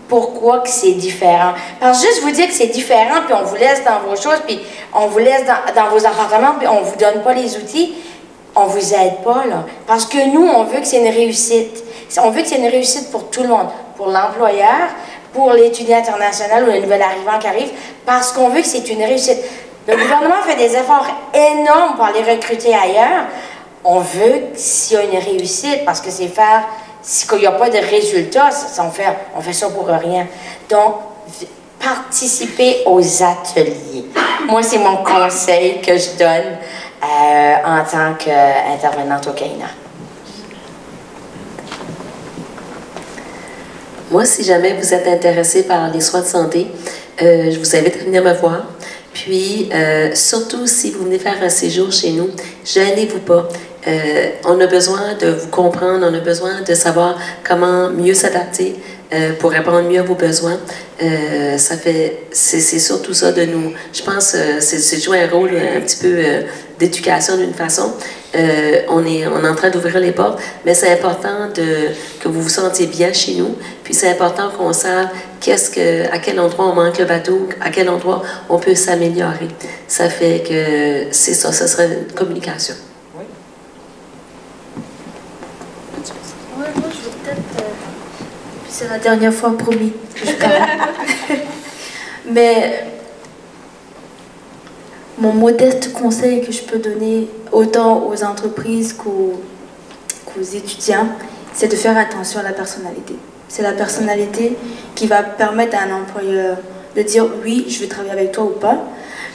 pourquoi que c'est différent. Parce que juste vous dire que c'est différent, puis on vous laisse dans vos choses, puis on vous laisse dans vos appartements, puis on ne vous donne pas les outils, on ne vous aide pas, là. Parce que nous, on veut que c'est une réussite. On veut que c'est une réussite pour tout le monde. Pour l'employeur, pour l'étudiant international ou le nouvel arrivant qui arrive, parce qu'on veut que c'est une réussite. Le gouvernement fait des efforts énormes pour aller recruter ailleurs. On veut s'il y a une réussite, parce que c'est faire... S'il n'y a pas de résultats, on fait ça pour rien. Donc, participez aux ateliers. Moi, c'est mon conseil que je donne en tant qu'intervenante au CAINA. Moi, si jamais vous êtes intéressé par les soins de santé, je vous invite à venir me voir. Puis, surtout si vous venez faire un séjour chez nous, gênez-vous pas. On a besoin de vous comprendre, on a besoin de savoir comment mieux s'adapter pour répondre mieux à vos besoins. C'est surtout ça de nous. Je pense c'est jouer un rôle un petit peu d'éducation d'une façon. On est en train d'ouvrir les portes, mais c'est important que vous vous sentiez bien chez nous. Puis c'est important qu'on sache à quel endroit on manque le bateau, à quel endroit on peut s'améliorer. Ça fait que c'est ça, ça serait une communication. Ouais, moi je vais peut-être... c'est la dernière fois, promis. Mais mon modeste conseil que je peux donner autant aux entreprises qu'aux étudiants, c'est de faire attention à la personnalité. C'est la personnalité qui va permettre à un employeur de dire oui, je veux travailler avec toi ou pas.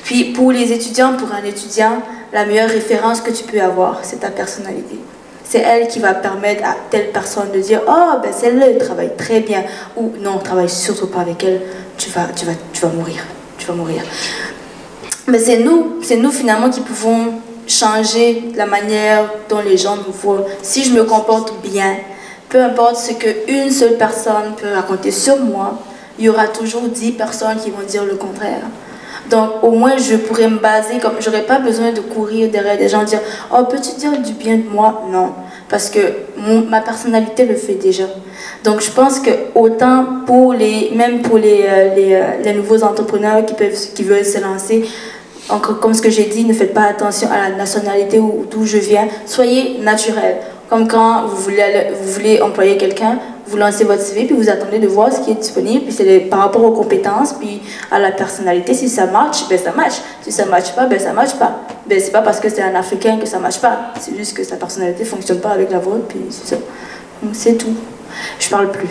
Puis pour les étudiants, pour un étudiant, la meilleure référence que tu peux avoir, c'est ta personnalité. C'est elle qui va permettre à telle personne de dire « Oh, ben celle-là, elle travaille très bien. » Ou « Non, ne travaille surtout pas avec elle, tu vas mourir. Tu vas mourir. » Mais c'est nous finalement qui pouvons changer la manière dont les gens nous voient. Si je me comporte bien, peu importe ce qu'une seule personne peut raconter sur moi, il y aura toujours 10 personnes qui vont dire le contraire. Donc, au moins, je pourrais me baser, comme j'aurais pas besoin de courir derrière des gens, dire « Oh, peux-tu dire du bien de moi ?» Non, parce que ma personnalité le fait déjà. Donc, je pense que autant même pour les nouveaux entrepreneurs qui veulent se lancer, encore comme ce que j'ai dit, ne faites pas attention à la nationalité ou d'où je viens, soyez naturel. Comme quand vous voulez employer quelqu'un, vous lancez votre CV, puis vous attendez de voir ce qui est disponible, puis c'est par rapport aux compétences, puis à la personnalité. Si ça marche, ben ça marche. Si ça marche pas, ben ça marche pas. Ben c'est pas parce que c'est un Africain que ça marche pas. C'est juste que sa personnalité fonctionne pas avec la vôtre, puis c'est ça. Donc c'est tout. Je parle plus.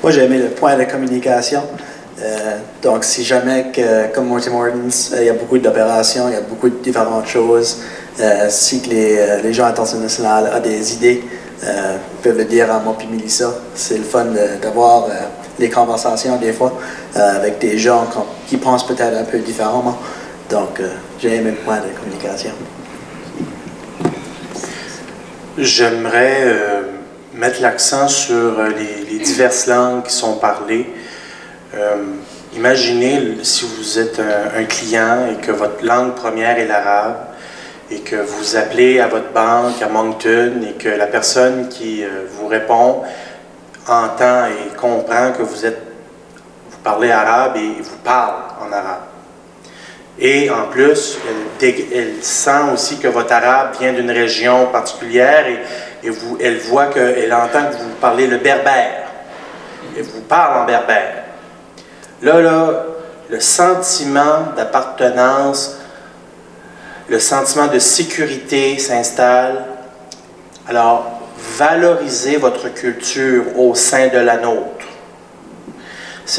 Moi, j'ai aimé le point de communication. Donc, si jamais, comme Tim Hortons, il y a beaucoup d'opérations, il y a beaucoup de différentes choses, si les gens internationaux ont des idées, peuvent le dire à moi puis Melissa. C'est le fun d'avoir des conversations des fois avec des gens qui pensent peut-être un peu différemment. Donc, j'ai aimé le point de communication. J'aimerais mettre l'accent sur les diverses langues qui sont parlées. Imaginez si vous êtes un client et que votre langue première est l'arabe et que vous appelez à votre banque à Moncton et que la personne qui vous répond entend et comprend que vous parlez arabe et vous parle en arabe. Et en plus, elle sent aussi que votre arabe vient d'une région particulière et elle voit qu'elle entend que vous parlez le berbère. Elle vous parle en berbère. Là, le sentiment d'appartenance, le sentiment de sécurité s'installe. Alors, valorisez votre culture au sein de la nôtre.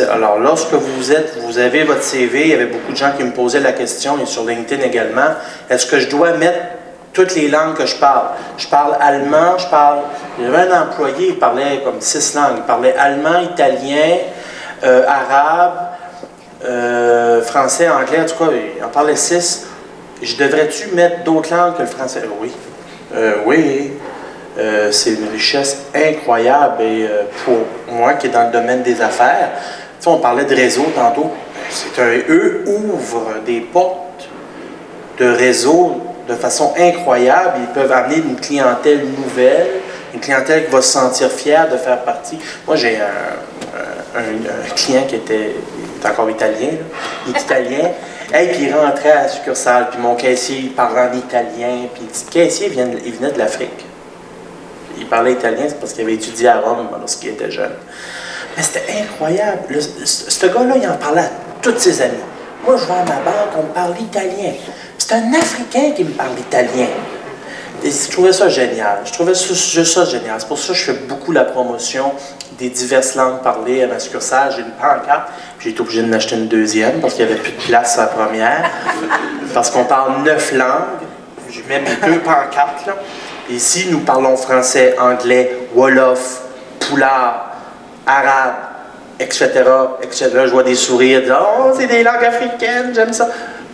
Alors, lorsque vous avez votre CV, il y avait beaucoup de gens qui me posaient la question, et sur LinkedIn également, est-ce que je dois mettre toutes les langues que je parle? Je parle allemand, j'avais un employé, il parlait comme 6 langues, il parlait allemand, italien, arabe, français, anglais, en tout cas, il en parlait 6. Je devrais-tu mettre d'autres langues que le français? Oui. Oui. C'est une richesse incroyable et pour moi qui est dans le domaine des affaires, tu sais, on parlait de réseau tantôt, eux ouvrent des portes de réseau de façon incroyable, ils peuvent amener une clientèle nouvelle, une clientèle qui va se sentir fière de faire partie. Moi j'ai un client qui est encore italien, il est italien, et puis il rentrait à la succursale, puis mon caissier il parlait en italien, puis le caissier il venait de l'Afrique. Il parlait italien, c'est parce qu'il avait étudié à Rome lorsqu'il était jeune. Mais c'était incroyable. Ce gars-là, il en parlait à tous ses amis. Moi, je vais à ma banque, on me parle italien. C'est un Africain qui me parle italien. Et je trouvais ça génial. Je trouvais ça génial. C'est pour ça que je fais beaucoup la promotion des diverses langues parlées à ma succursale. J'ai une pancarte. J'ai été obligé de m'acheter une deuxième parce qu'il n'y avait plus de place à la première. Parce qu'on parle 9 langues. J'ai même 2 pancartes, là. Ici, nous parlons français, anglais, wolof, poulard, arabe, etc., etc. Je vois des sourires, oh, c'est des langues africaines, j'aime ça.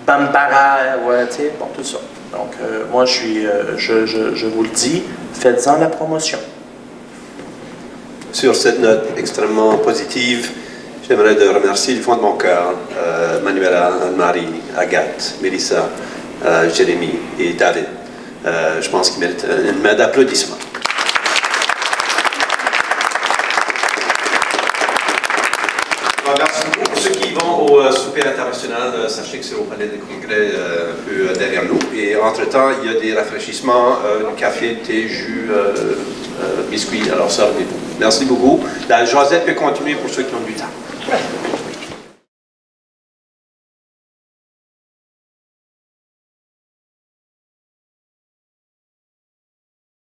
Bambara, ouais, tu sais, bon, tout ça. Donc, moi, je vous le dis, faites-en la promotion. Sur cette note extrêmement positive, j'aimerais de remercier du fond de mon cœur Manuela, Anne-Marie, Agathe, Melissa, Jérémy et David. Je pense qu'il mérite une main d'applaudissement. Merci beaucoup pour ceux qui vont au souper international. Sachez que c'est au palais des congrès un peu derrière nous. Et entre-temps, il y a des rafraîchissements, café, thé, jus, biscuits. Alors, servez-vous. Merci beaucoup. La Josette peut continuer pour ceux qui ont du temps.